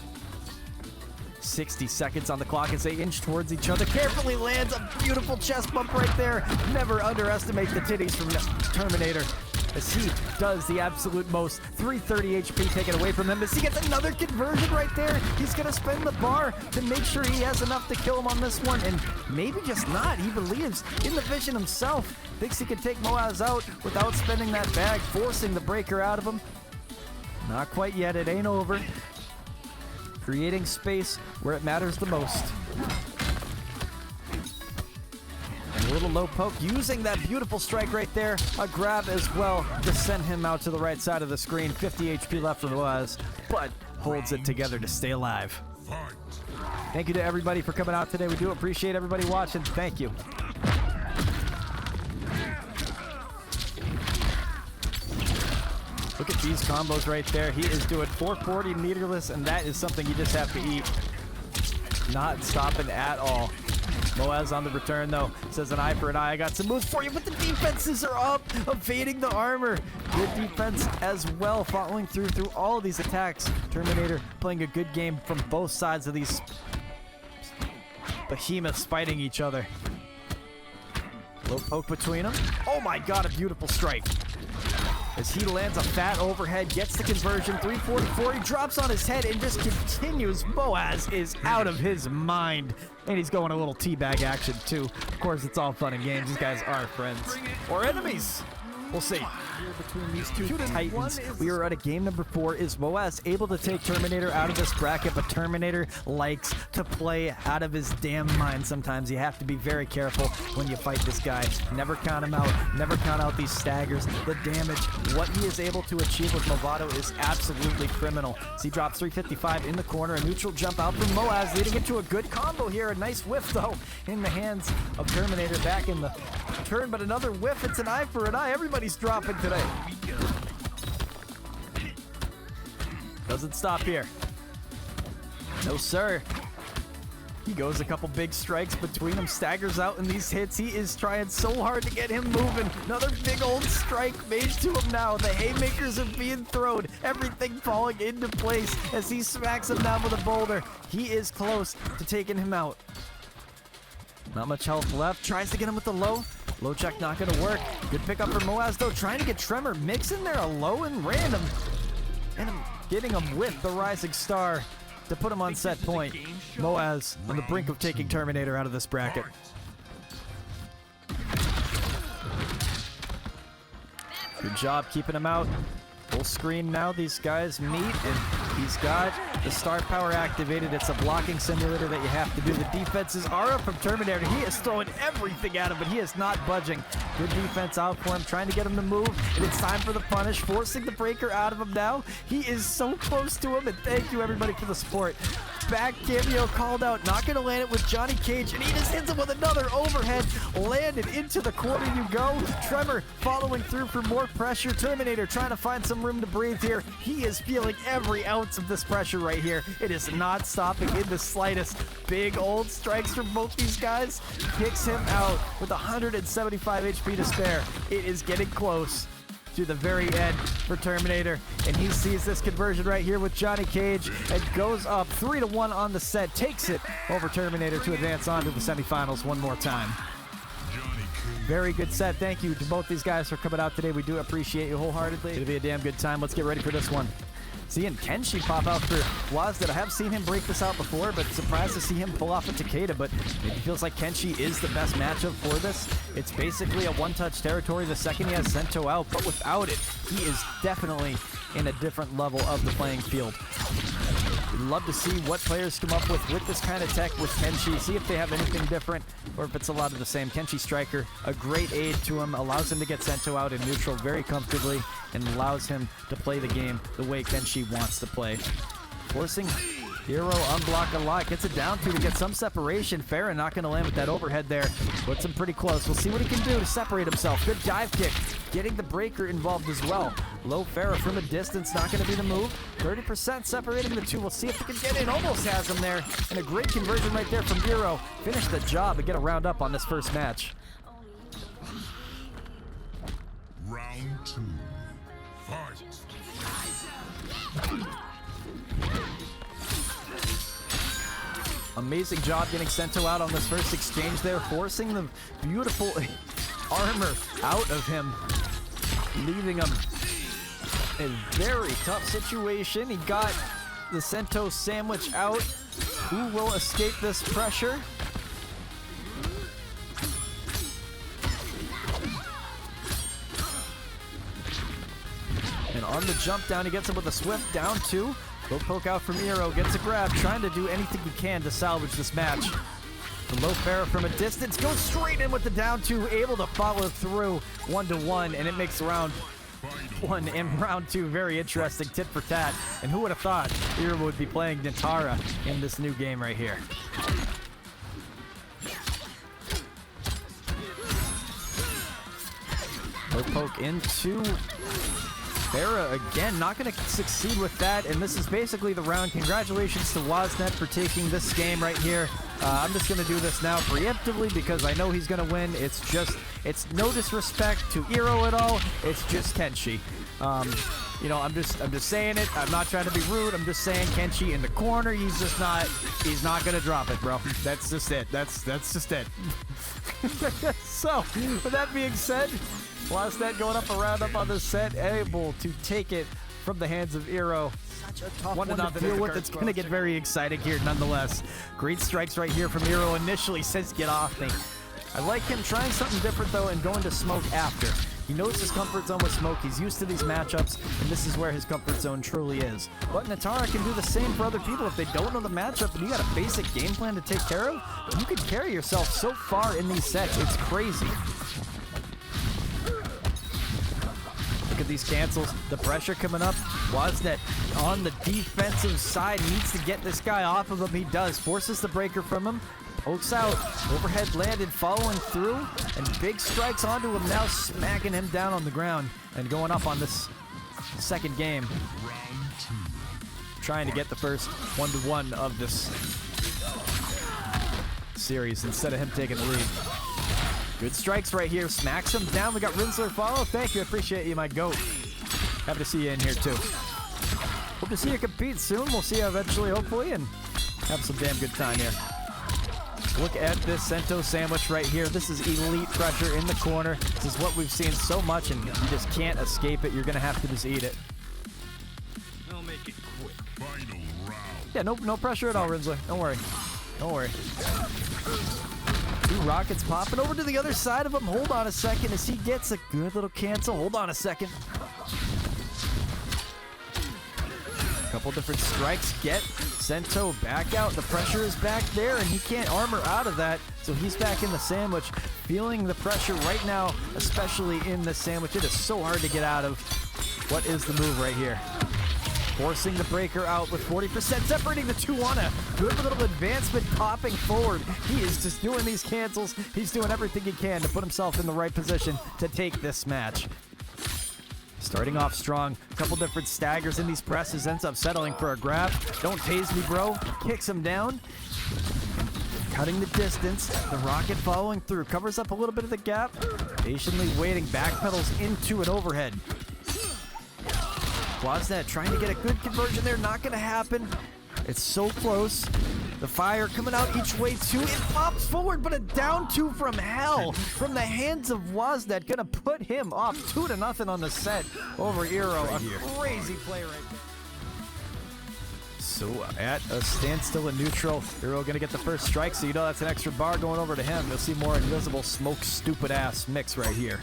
60 seconds on the clock as they inch towards each other. Carefully lands a beautiful chest bump right there. Never underestimate the titties from Terminator, as he does the absolute most. 330 HP taken away from him as he gets another conversion right there. He's going to spin the bar to make sure he has enough to kill him on this one, and maybe just not. He believes in the vision himself. Thinks he can take MOUAZ out without spending that bag, forcing the breaker out of him. Not quite yet. It ain't over. Creating space where it matters the most. And a little low poke, using that beautiful strike right there. A grab as well to send him out to the right side of the screen. 50 HP left for MOUAZ, but holds it together to stay alive. Fight. Thank you to everybody for coming out today. We do appreciate everybody watching. Thank you. Look at these combos right there. He is doing 440 meterless, and that is something you just have to eat. Not stopping at all. MOUAZ on the return, though. Says an eye for an eye. I got some moves for you, but the defenses are up, evading the armor. Good defense as well, following through all of these attacks. Terminator playing a good game from both sides of these behemoths fighting each other. Low poke between them. Oh my god, a beautiful strike. As he lands a fat overhead, gets the conversion, 344, he drops on his head and just continues. MOUAZ is out of his mind. And he's going a little teabag action too. Of course, it's all fun and games. These guys are friends. Or enemies. We'll see. Here between these two titans, we are at a game number 4. Is MOUAZ able to take Terminator out of this bracket? But Terminator likes to play out of his damn mind sometimes. You have to be very careful when you fight this guy. Never count him out. Never count out these staggers. The damage, what he is able to achieve with Movado is absolutely criminal. So he drops 355 in the corner. A neutral jump out from MOUAZ, leading into a good combo here. A nice whiff, though, in the hands of Terminator back in the turn. But another whiff. It's an eye for an eye. Everybody's dropping today. Doesn't stop here. No, sir. He goes a couple big strikes between them, staggers out in these hits. He is trying so hard to get him moving. Another big old strike made to him now. The haymakers are being thrown. Everything falling into place as he smacks him down with a boulder. He is close to taking him out. Not much health left. Tries to get him with the low. Low check not going to work. Good pickup for MOUAZ, though. Trying to get Tremor. Mixing there a low and random. And getting him with the Rising Star to put him on set point. MOUAZ on the brink of taking Terminator out of this bracket. Good job keeping him out. Full screen now. These guys meet, and He's got the star power activated. It's a blocking simulator that you have to do. The defenses are up from Terminator. He is throwing everything at him, but he is not budging. Good defense out for him, trying to get him to move. And it's time for the punish, forcing the breaker out of him now. He is so close to him, and thank you everybody for the support. Back cameo called out, not going to land it with Johnny Cage, and he just hits him with another overhead. Landed into the corner you go. Tremor following through for more pressure. Terminator trying to find some room to breathe here. He is feeling every ounce of this pressure right here. It is not stopping in the slightest. Big old strikes from both these guys. Kicks him out with 175 HP to spare. It is getting close to the very end for Terminator, and he sees this conversion right here with Johnny Cage and goes up 3-1 on the set, takes it over Terminator to advance on to the semifinals one more time. Very good set. Thank you to both these guys for coming out today. We do appreciate you wholeheartedly. It'll be a damn good time. Let's get ready for this one. Seeing Kenshi pop out for MOUAZ. I have seen him break this out before, but surprised to see him pull off a Takeda, but it feels like Kenshi is the best matchup for this. It's basically a one-touch territory the second he has Sento out, but without it, he is definitely in a different level of the playing field. We'd love to see what players come up with this kind of tech with Kenshi, see if they have anything different or if it's a lot of the same. Kenshi Striker, a great aid to him, allows him to get Sento out in neutral very comfortably and allows him to play the game the way Kenshi wants to play. Forcing Hero unblock a lot, gets it down to get some separation. Farah not going to land with that overhead there. Puts him pretty close. We'll see what he can do to separate himself. Good dive kick, getting the breaker involved as well. Low Farah from a distance, not going to be the move. 30% separating the two. We'll see if he can get in. Almost has him there. And a great conversion right there from Hero. Finish the job and get a round up on this first match. Round 2. Fight. Amazing job getting Sento out on this first exchange there, forcing the beautiful armor out of him, leaving him in a very tough situation. He got the Sento sandwich out. Who will escape this pressure? And on the jump down, he gets him with a swift down two. Low poke out from Hero, gets a grab, trying to do anything he can to salvage this match. The low Farah from a distance goes straight in with the down two, able to follow through 1-1, and it makes round one and round two very interesting, tit for tat. And who would have thought Hero would be playing NITARA in this new game right here? Low poke into Farah again, not going to succeed with that, and this is basically the round. Congratulations to WAZnet for taking this game right here. I'm just going to do this now preemptively because I know he's going to win. It's no disrespect to Hero at all. It's just Kenshi. You know, I'm just saying it. I'm not trying to be rude. I'm just saying Kenshi in the corner. He's not going to drop it, bro. That's just it. That's just it. So, with that being said, WAZnet going up a round up on this set, able to take it from the hands of Hero. Such a tough one to deal with. It's going to get very exciting here nonetheless. Great strikes right here from Hero. Initially says get off me. I like him trying something different though and going to smoke after. He knows his comfort zone with smoke. He's used to these matchups, and this is where his comfort zone truly is. But NITARA can do the same for other people. If they don't know the matchup and you got a basic game plan to take care of, you can carry yourself so far in these sets. It's crazy. Look at these cancels. The pressure coming up. WAZnet on the defensive side needs to get this guy off of him. He does. Forces the breaker from him. Pokes out. Overhead landed, following through, and big strikes onto him now, smacking him down on the ground and going up on this second game. Trying to get the first 1-1 of this series instead of him taking the lead. Good strikes right here. Smacks him down. We got Rinsler follow. Thank you. I appreciate you, my goat. Happy to see you in here, too. Hope to see you compete soon. We'll see you eventually, hopefully, and have some damn good time here. Look at this Sento sandwich right here. This is elite pressure in the corner. This is what we've seen so much, and you just can't escape it. You're going to have to just eat it. I'll make it quick. Final round. Yeah, no pressure at all, Rinsler. Don't worry. Don't worry. Two rockets popping over to the other side of him. Hold on a second as he gets a good little cancel. Hold on a second. Couple different strikes get Sento back out. The pressure is back there, and he can't armor out of that, so he's back in the sandwich, feeling the pressure right now, especially in the sandwich. It is so hard to get out of. What is the move right here? Forcing the breaker out with 40%, separating the two on a good little advancement, popping forward. He is just doing these cancels. He's doing everything he can to put himself in the right position to take this match. Starting off strong, a couple different staggers in these presses, ends up settling for a grab. Don't tase me, bro. Kicks him down. Cutting the distance, the rocket following through, covers up a little bit of the gap. Patiently waiting, backpedals into an overhead. Woznet trying to get a good conversion there, not gonna happen. It's so close. The fire coming out each way too. It pops forward, but a down two from hell from the hands of Woznet. Gonna put him off 2-0 on the set over Eero. A crazy play right there. So at a standstill in neutral, Eero gonna get the first strike, so you know that's an extra bar going over to him. You'll see more invisible smoke stupid ass mix right here.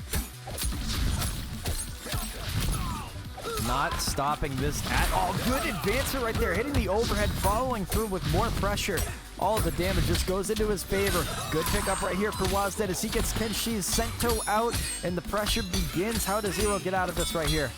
Not stopping this at all. Good advancer right there, hitting the overhead, following through with more pressure. All of the damage just goes into his favor. Good pickup right here for Woznet as he gets Kenshi's Sento out, and the pressure begins. How does Eero get out of this right here?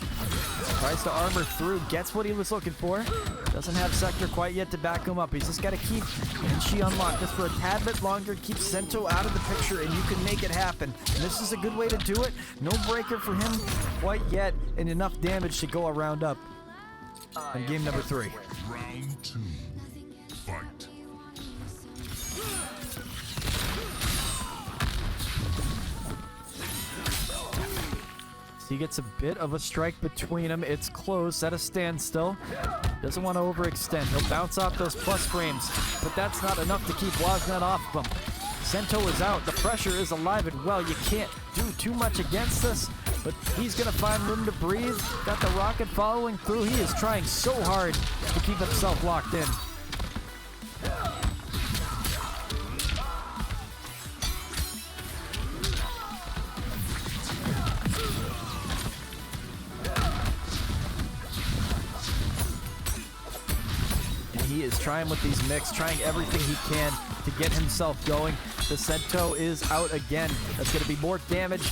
Tries to armor through, gets what he was looking for. Doesn't have Sector quite yet to back him up. He's just got to keep Kenshi unlocked just for a tad bit longer, keep Sento out of the picture, and you can make it happen. And this is a good way to do it. No breaker for him quite yet, and enough damage to go a round up in game number 3. Round 2. Fight. He gets a bit of a strike between them. It's close at a standstill. Doesn't want to overextend. He'll bounce off those plus frames, but that's not enough to keep Woznet off of him. Sento is out. The pressure is alive and well. You can't do too much against this, but he's going to find room to breathe. Got the rocket following through. He is trying so hard to keep himself locked in. He is trying with these mix, trying everything he can to get himself going. The Sento is out again. That's going to be more damage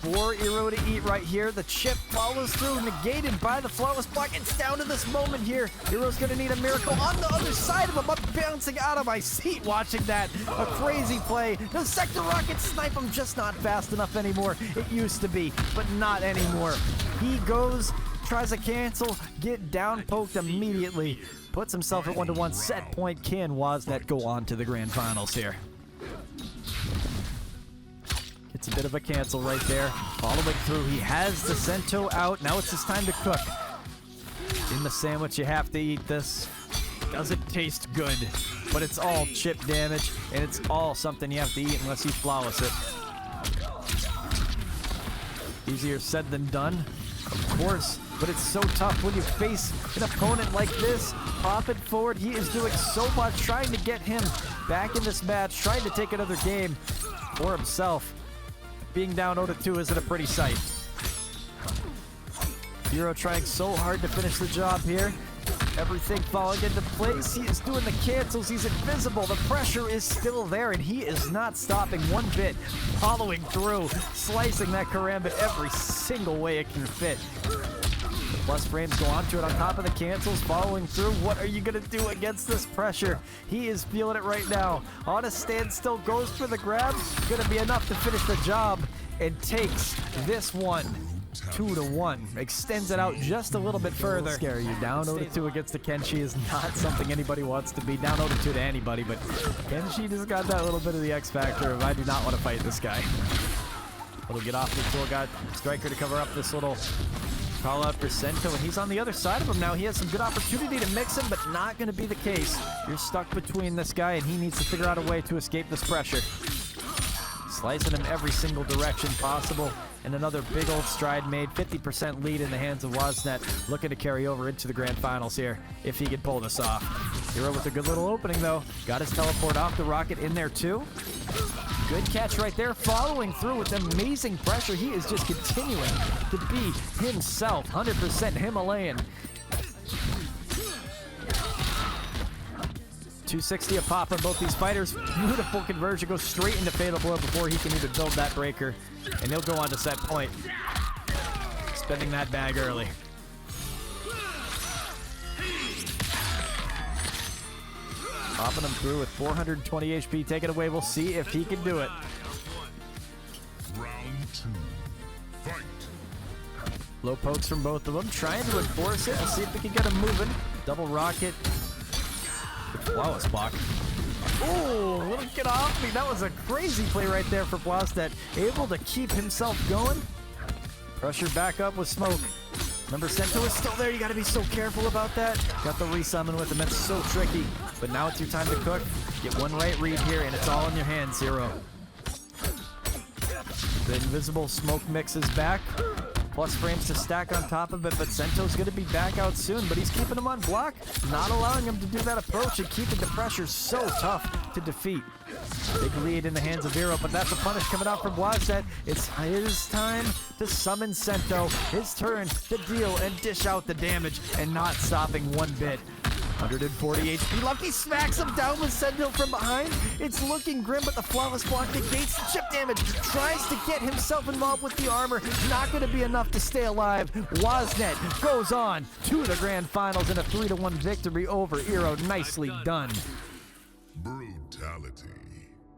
for Eero to eat right here. The chip follows through, negated by the flawless block. It's down to this moment here. Eero's going to need a miracle on the other side of him. I'm bouncing out of my seat watching that. A crazy play. The Sector Rocket snipe him, just not fast enough anymore. It used to be, but not anymore. He goes, tries a cancel, get down poked immediately. Puts himself at 1-1 set point. Can Woznet go on to the grand finals here? Gets a bit of a cancel right there. Following through, he has the Sento out. Now it's his time to cook. In the sandwich, you have to eat this. Doesn't taste good, but it's all chip damage, and it's all something you have to eat unless you flawless it. Easier said than done, of course. But it's so tough when you face an opponent like this. Pop it forward. He is doing so much, trying to get him back in this match, trying to take another game for himself. Being down 0-2 isn't a pretty sight. Eero trying so hard to finish the job here. Everything falling into place. He is doing the cancels. He's invisible. The pressure is still there, and he is not stopping one bit. Following through, slicing that karambit every single way it can fit. Plus frames go onto it on top of the cancels, following through. What are you going to do against this pressure? He is feeling it right now. On a standstill, goes for the grab. Going to be enough to finish the job and takes this one. 2-1. Extends it out just a little bit further. Scary. You down 0-2 against the Kenshi is not something anybody wants to be. Down 0-2 to anybody, but Kenshi just got that little bit of the X factor of I do not want to fight this guy. Little get off the tool. Got Striker to cover up this little call out for Sento, and he's on the other side of him now. He has some good opportunity to mix him, but not going to be the case. You're stuck between this guy, and he needs to figure out a way to escape this pressure. Slicing him every single direction possible, and another big old stride made. 50% lead in the hands of Woznet, looking to carry over into the grand finals here, if he can pull this off. Eero with a good little opening, though. Got his teleport off the rocket in there, too. Good catch right there, following through with amazing pressure. He is just continuing to be himself, 100% Himalayan. 260 a pop on both these fighters. Beautiful conversion, goes straight into Fatal Blow before he can even build that breaker. And he'll go on to set point. Spending that bag early. Popping him through with 420 HP. Take it away. We'll see if he can do it. Round 2. Fight. Low pokes from both of them. Trying to enforce it. We'll see if we can get him moving. Double rocket. Flawless block. Oh, little get off me. That was a crazy play right there for Blastet. Able to keep himself going. Pressure back up with smoke. Remember, Sento is still there. You got to be so careful about that. Got the resummon with him. That's so tricky. But now it's your time to cook. Get one right read here, and it's all in your hands, Zero. The invisible smoke mix is back. Plus frames to stack on top of it, but Sento's going to be back out soon, but he's keeping him on block, not allowing him to do that approach and keeping the pressure so tough to defeat. Big lead in the hands of Zero, but that's a punish coming out from Blastet. It's his time to summon Sento. His turn to deal and dish out the damage, and not stopping one bit. 140 HP. Lucky smacks him down with Sento from behind. It's looking grim, but the flawless block negates the chip damage. Tries to get himself involved with the armor. Not going to be enough to stay alive. Woznet goes on to the grand finals in a 3-1 victory over Eero. Nicely done. Brutality.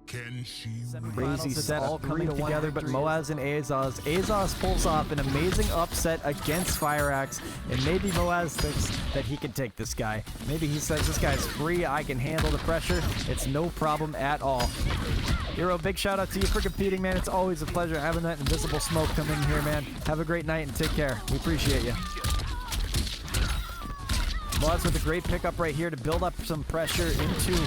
Can she Crazy set all coming together, but MOUAZ and AZOZ. AZOZ pulls off an amazing upset against Fireaxe, and maybe MOUAZ thinks that he can take this guy. Maybe he says, this guy's free, I can handle the pressure. It's no problem at all. Eero, big shout out to you for competing, man. It's always a pleasure having that invisible smoke come in here, man. Have a great night and take care. We appreciate you. MOUAZ with a great pickup right here to build up some pressure into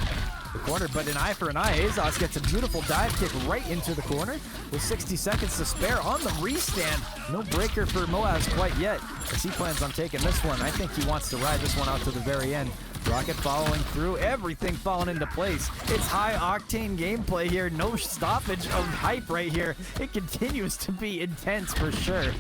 the corner, but an eye for an eye. AZOZ gets a beautiful dive kick right into the corner with 60 seconds to spare on the restand. No breaker for MOUAZ quite yet, as he plans on taking this one. I think he wants to ride this one out to the very end. Rocket following through, everything falling into place. It's high octane gameplay here, no stoppage of hype right here. It continues to be intense for sure.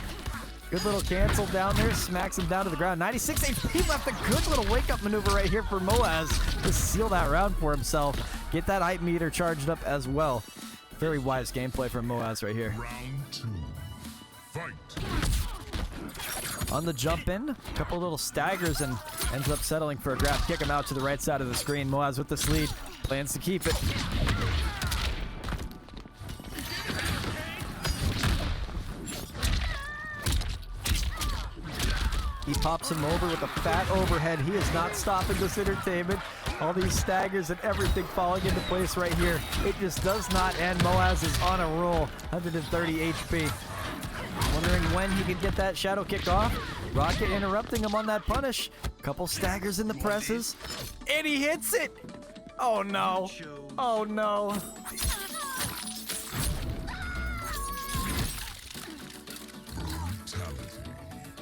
Good little cancel down there, smacks him down to the ground. 96 HP left, a good little wake-up maneuver right here for MOUAZ to seal that round for himself. Get that hype meter charged up as well. Very wise gameplay from MOUAZ right here. Round 2. Fight. On the jump in, a couple little staggers and ends up settling for a grab. Kick him out to the right side of the screen. MOUAZ with this lead, plans to keep it. He pops him over with a fat overhead. He is not stopping this entertainment. All these staggers and everything falling into place right here. It just does not end. MOUAZ is on a roll. 130 HP. Wondering when he could get that shadow kick off. Rocket interrupting him on that punish. Couple staggers in the presses. And he hits it! Oh no. Oh no.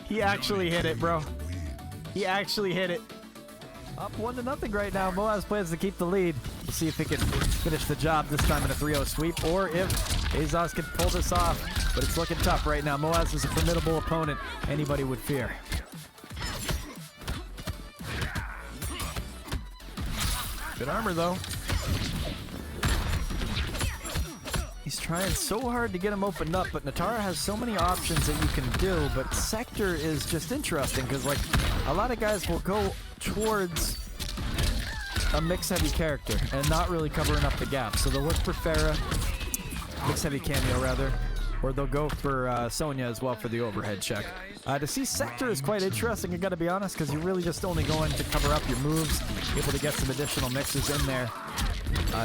He actually hit it, bro. He actually hit it. Up 1-0 right now. MOUAZ plans to keep the lead. We'll see if he can finish the job this time in a 3-0 sweep, or if AZOZ can pull this off. But it's looking tough right now. MOUAZ is a formidable opponent anybody would fear. Good armor, though. He's trying so hard to get him opened up, but NITARA has so many options that you can do, but Sector is just interesting because, like, a lot of guys will go towards a mix-heavy character and not really covering up the gap. So they'll look for Pharah, mix-heavy cameo, rather, or they'll go for Sonya as well for the overhead check. To see Sector is quite interesting, I gotta be honest, because you're really just only going to cover up your moves, able to get some additional mixes in there.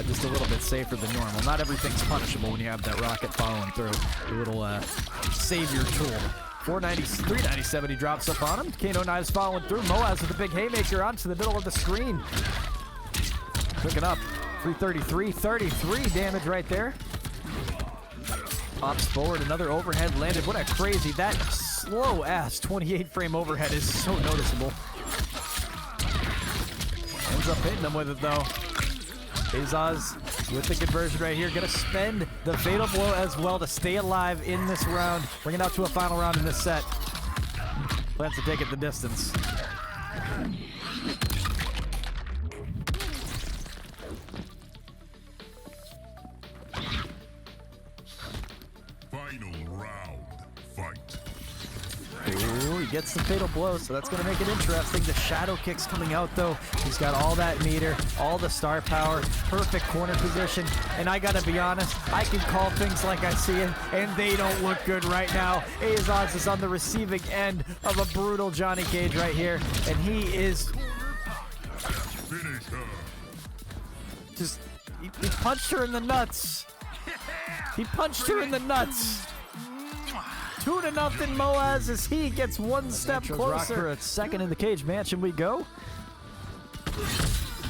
Just a little bit safer than normal. Not everything's punishable when you have that rocket following through. A little savior tool. 397 he drops up on him. Kano Knives following through. MOUAZ with a big haymaker onto the middle of the screen. Cooking up. 333, 33 damage right there. Pops forward, another overhead landed. What a crazy, that slow ass 28 frame overhead is so noticeable. Ends up hitting him with it though. AZOZ with the conversion right here. Gonna spend the fatal blow as well to stay alive in this round. Bring it out to a final round in this set. Plans to take it the distance. gets the fatal blow, so that's going to make it interesting. The shadow kicks coming out, though. He's got all that meter, all the star power, perfect corner position, and I got to be honest, I can call things like I see it, and they don't look good right now. AZOZ is on the receiving end of a brutal Johnny Cage right here, and he is just, he punched her in the nuts. He punched her in the nuts. 2-0 MOUAZ as he gets one step closer. At second in the cage mansion we go.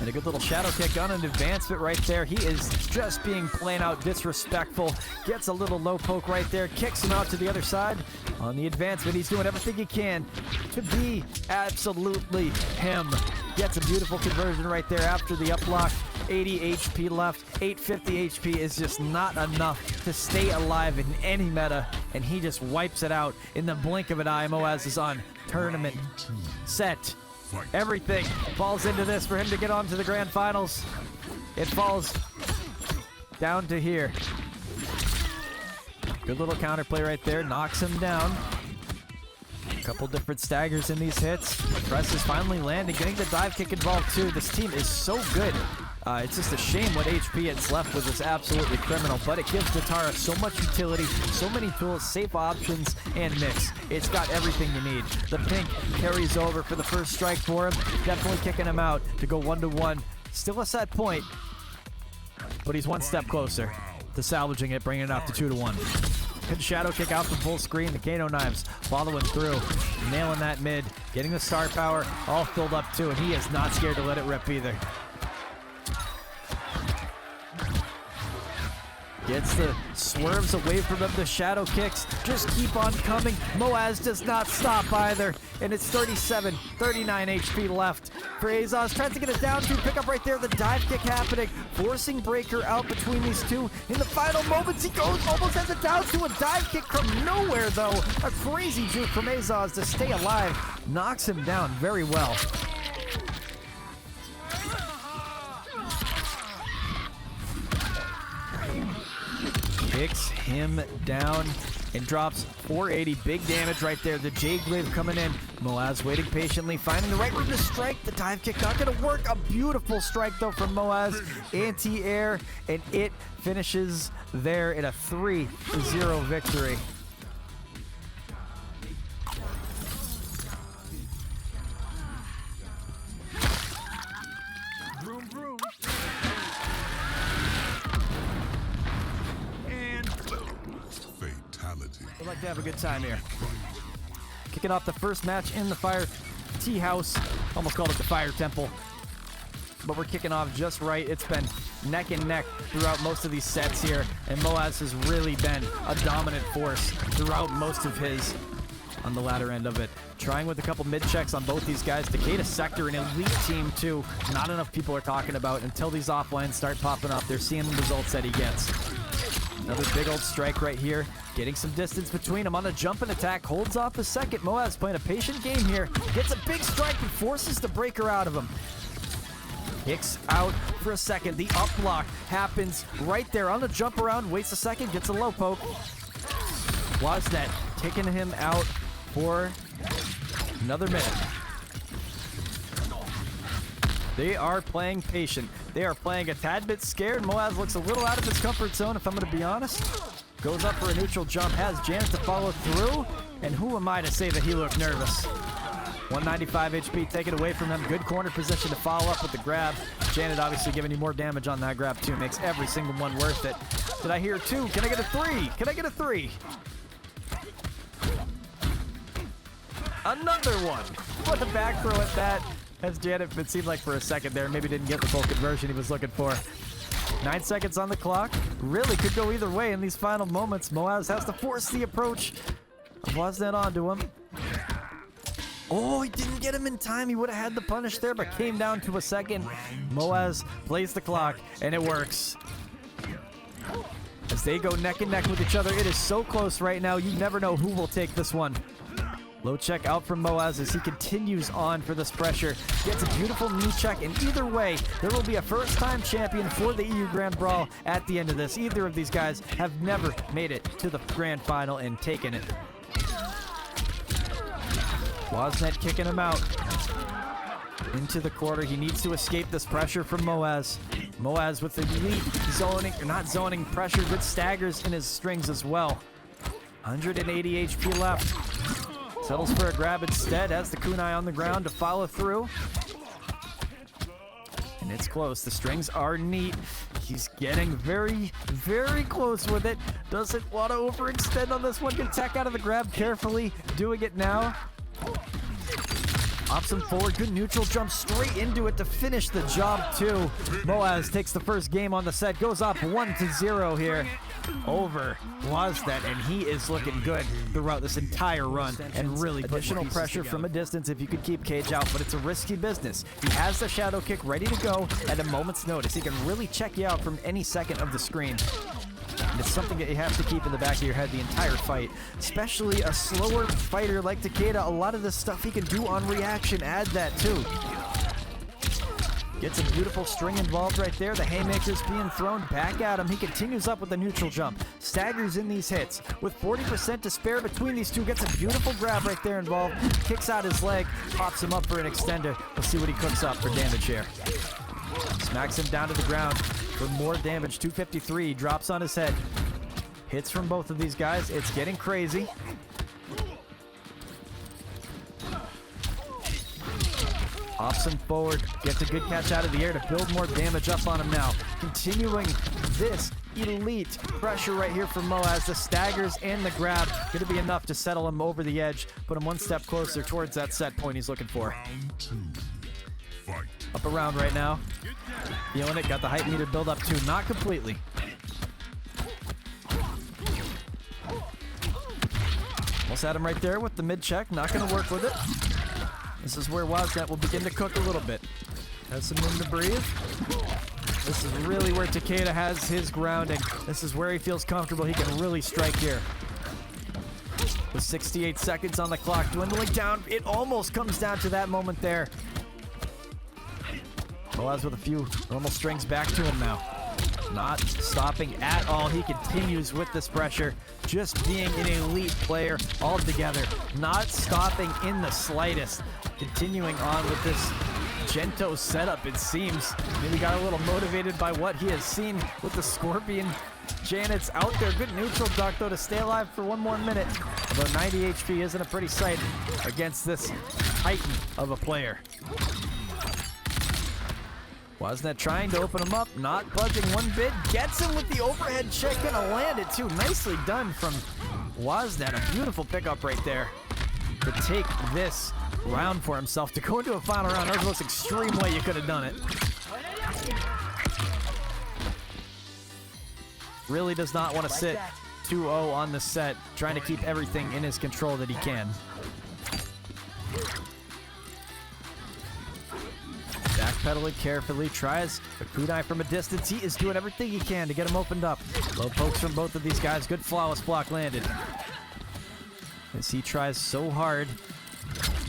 And a good little shadow kick on an advancement right there. He is just being plain out disrespectful. Gets a little low poke right there. Kicks him out to the other side. On the advancement, he's doing everything he can to be absolutely him. Gets a beautiful conversion right there after the up lock. 80 HP left. 850 HP is just not enough to stay alive in any meta. And he just wipes it out in the blink of an eye. MOUAZ is on tournament set. Everything falls into this for him to get on to the grand finals. It falls down to here. Good little counterplay right there. Knocks him down. A couple different staggers in these hits. Press is finally landing. Getting the dive kick involved too. This team is so good. It's just a shame what HP it's left with is absolutely criminal, but it gives NITARA so much utility, so many tools, safe options, and mix. It's got everything you need. The pink carries over for the first strike for him, definitely kicking him out to go 1-1. Still a set point, but he's one step closer to salvaging it, bringing it up to 2-1. Good shadow kick out from full screen. The Kano knives following through, nailing that mid, getting the star power all filled up too, and he is not scared to let it rip either. Gets the swerves away from him. The shadow kicks just keep on coming. MOUAZ does not stop either. And it's 37, 39 HP left for AZOZ. Tries to get it down to pick up right there. The dive kick happening. Forcing Breaker out between these two. In the final moments, he goes, almost has it down to a dive kick from nowhere, though. A crazy juke from AZOZ to stay alive. Knocks him down very well. Kicks him down and drops 480. Big damage right there. The REDGRAVE coming in. MOUAZ waiting patiently, finding the right room to strike. The dive kick not going to work. A beautiful strike, though, from MOUAZ. Anti-air, and it finishes there in a 3-0 victory. Vroom, vroom. Fatality. We'd like to have a good time here. Kicking off the first match in the Fire Tea House. Almost called it the Fire Temple. But we're kicking off just right. It's been neck and neck throughout most of these sets here. And MOUAZ has really been a dominant force throughout most of his on the latter end of it. Trying with a couple mid-checks on both these guys. TAKEDA Sector, an elite team too. Not enough people are talking about until these offlines start popping up. They're seeing the results that he gets. Another big old strike right here. Getting some distance between them on the jump and attack. Holds off a second. MOUAZ playing a patient game here. Gets a big strike and forces the Breaker out of him. Kicks out for a second. The up block happens right there on the jump around. Waits a second. Gets a low poke. WAZnet taking him out for another minute. They are playing patient. They are playing a tad bit scared. MOUAZ looks a little out of his comfort zone, if I'm going to be honest. Goes up for a neutral jump. Has Janet to follow through. And who am I to say that he looked nervous? 195 HP taken away from him. Good corner position to follow up with the grab. Janet obviously giving you more damage on that grab too. Makes every single one worth it. Did I hear two? Can I get a three? Can I get a three? Another one. What a back throw at that. As Janet, it seemed like for a second there, maybe didn't get the full conversion he was looking for. 9 seconds on the clock. Really could go either way in these final moments. MOUAZ has to force the approach. WAZnet onto him. Oh, he didn't get him in time. He would have had the punish there, but came down to a second. MOUAZ plays the clock, and it works. As they go neck and neck with each other, it is so close right now. You never know who will take this one. Low check out from MOUAZ as he continues on for this pressure. Gets a beautiful knee check, and either way, there will be a first-time champion for the EU Grand Brawl at the end of this. Either of these guys have never made it to the grand final and taken it. WAZNet kicking him out. Into the corner. He needs to escape this pressure from MOUAZ. MOUAZ with the elite zoning, or not zoning, pressure, good staggers in his strings as well. 180 HP left. Settles for a grab instead, has the kunai on the ground to follow through. And it's close. The strings are neat. He's getting very, very close with it. Doesn't want to overextend on this one. Can tech out of the grab carefully. Doing it now. Ops him forward. Good neutral jump straight into it to finish the job too. MOUAZ takes the first game on the set. Goes up 1-0 here over WAZNet, and he is looking good throughout this entire run and really additional pressure from a distance if you could keep Cage out, but it's a risky business. He has the shadow kick ready to go at a moment's notice. He can really check you out from any second of the screen. And it's something that you have to keep in the back of your head the entire fight, especially a slower fighter like Takeda. A lot of the stuff he can do on reaction, add that too. Gets a beautiful string involved right there. The haymaker's being thrown back at him. He continues up with the neutral jump. Staggers in these hits. With 40% to spare between these two. Gets a beautiful grab right there involved. Kicks out his leg. Pops him up for an extender. We'll see what he cooks up for damage here. Smacks him down to the ground for more damage. 253. Drops on his head. Hits from both of these guys. It's getting crazy. Ops him forward, gets a good catch out of the air to build more damage up on him now. Continuing this elite pressure right here from MOUAZ. The staggers and the grab going to be enough to settle him over the edge, put him one step closer towards that set point he's looking for. Round 2. Fight. Up around right now. Feeling it, got the height meter build up too. Not completely. Almost had him right there with the mid check, not going to work with it. This is where WAZNet will begin to cook a little bit. Has some room to breathe. This is really where Takeda has his grounding. This is where he feels comfortable. He can really strike here. With 68 seconds on the clock, dwindling down. It almost comes down to that moment there. MOUAZ with a few normal strings back to him now. Not stopping at all. He continues with this pressure. Just being an elite player altogether. Not stopping in the slightest. Continuing on with this Gento setup, it seems. Maybe got a little motivated by what he has seen with the Scorpion. Janet's out there. Good neutral duck, though, to stay alive for one more minute. Although 90 HP isn't a pretty sight against this titan of a player. WAZNet trying to open him up, not budging one bit. Gets him with the overhead check, gonna land it too. Nicely done from WAZNet. A beautiful pickup right there to take this round for himself. To go into a final round, that was the most extreme way you could have done it. Really does not want to sit 2-0 on the set, trying to keep everything in his control that he can. Backpedaling carefully, tries a kunai from a distance. He is doing everything he can to get him opened up. Low pokes from both of these guys. Good flawless block landed. As he tries so hard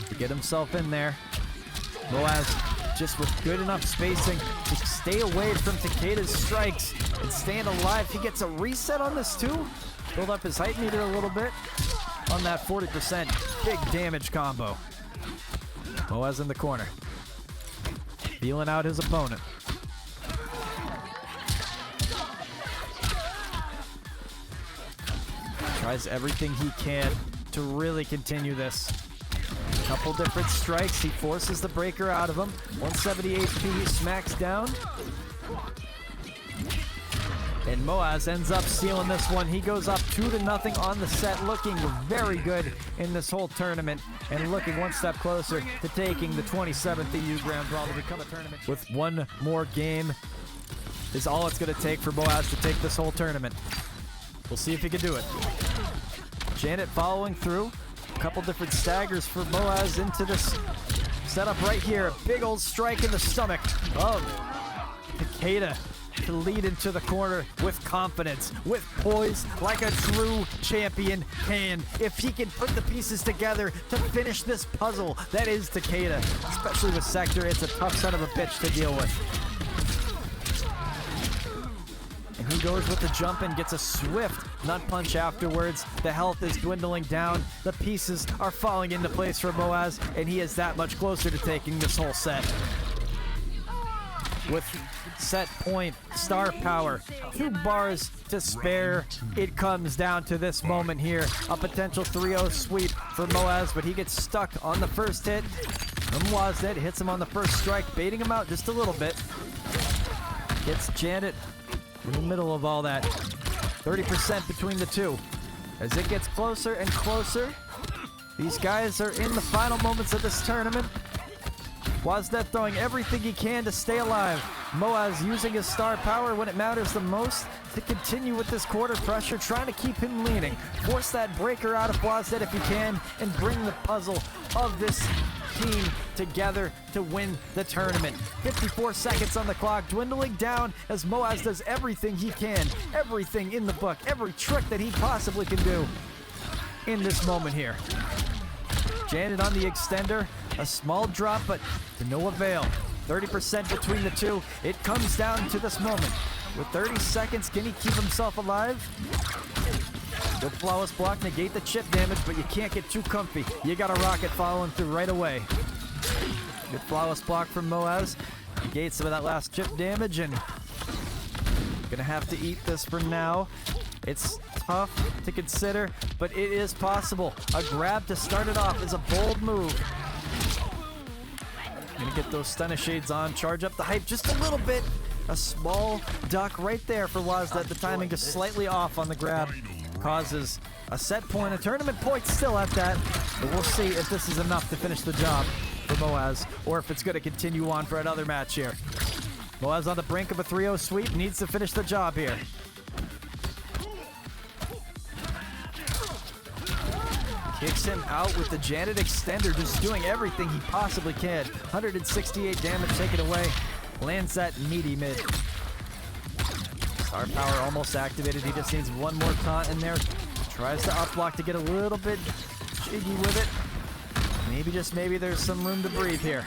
to get himself in there. MOUAZ just with good enough spacing to stay away from Takeda's strikes and staying alive. He gets a reset on this too. Build up his height meter a little bit on that 40% big damage combo. MOUAZ in the corner. Feeling out his opponent. Tries everything he can to really continue this. A couple different strikes. He forces the breaker out of him. 170 HP, smacks down. And MOUAZ ends up sealing this one. He goes up 2-0 on the set, looking very good in this whole tournament and looking one step closer to taking the 27th EU Grand Brawl to become a tournament. With one more game is all it's going to take for MOUAZ to take this whole tournament. We'll see if he can do it. Janet following through. A couple different staggers for MOUAZ into this setup right here. A big old strike in the stomach of Takeda to lead into the corner with confidence, with poise, like a true champion can. If he can put the pieces together to finish this puzzle, that is Takeda. Especially with Sector, it's a tough son of a bitch to deal with. And He goes with the jump and gets a swift nut punch afterwards. The health is dwindling down. The pieces are falling into place for MOUAZ, and he is that much closer to taking this whole set. With set point, star power, 2 bars to spare, it comes down to this moment here. A potential 3-0 sweep for MOUAZ, but he gets stuck on the first hit. MOUAZ hits him on the first strike, baiting him out just a little bit. Gets Janet in the middle of all that. 30% between the two. As it gets closer and closer, these guys are in the final moments of this tournament. WAZDET throwing everything he can to stay alive. MOUAZ using his star power when it matters the most to continue with this quarter pressure, trying to keep him leaning. Force that breaker out of WAZDET if he can, and bring the puzzle of this team together to win the tournament. 54 seconds on the clock, dwindling down as MOUAZ does everything he can, everything in the book, every trick that he possibly can do in this moment here. Janet on the extender, a small drop, but to no avail. 30% between the two. It comes down to this moment. With 30 seconds, can he keep himself alive? Good flawless block, negate the chip damage, but you can't get too comfy. You got a rocket following through right away. Good flawless block from MOUAZ. Negate some of that last chip damage, and gonna have to eat this for now. It's tough to consider, but it is possible. A grab to start it off is a bold move. Gonna get those stunner shades on, charge up the hype just a little bit. A small duck right there for WAZDET. The timing just slightly off on the grab. Causes a set point, a tournament point still at that. But we'll see if this is enough to finish the job for MOUAZ, or if it's gonna continue on for another match here. MOUAZ on the brink of a 3-0 sweep, needs to finish the job here. Kicks him out with the Janet extender, just doing everything he possibly can. 168 damage taken away. Lands that meaty mid. Star power almost activated. He just needs one more taunt in there. Tries to up block to get a little bit jiggy with it. Maybe, just maybe, there's some room to breathe here.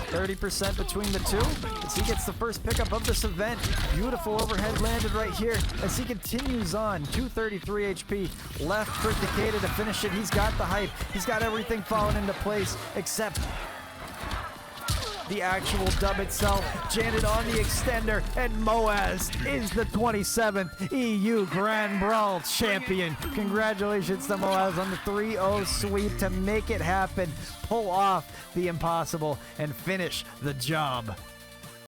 30% between the two as he gets the first pickup of this event. Beautiful overhead landed right here as he continues on. 233 HP left for TAKEDA to finish it. He's got the hype. He's got everything falling into place except the actual dub itself. Janet on the extender, and MOUAZ is the 27th EU Grand Brawl champion. Congratulations to MOUAZ on the 3-0 sweep to make it happen, pull off the impossible, and finish the job.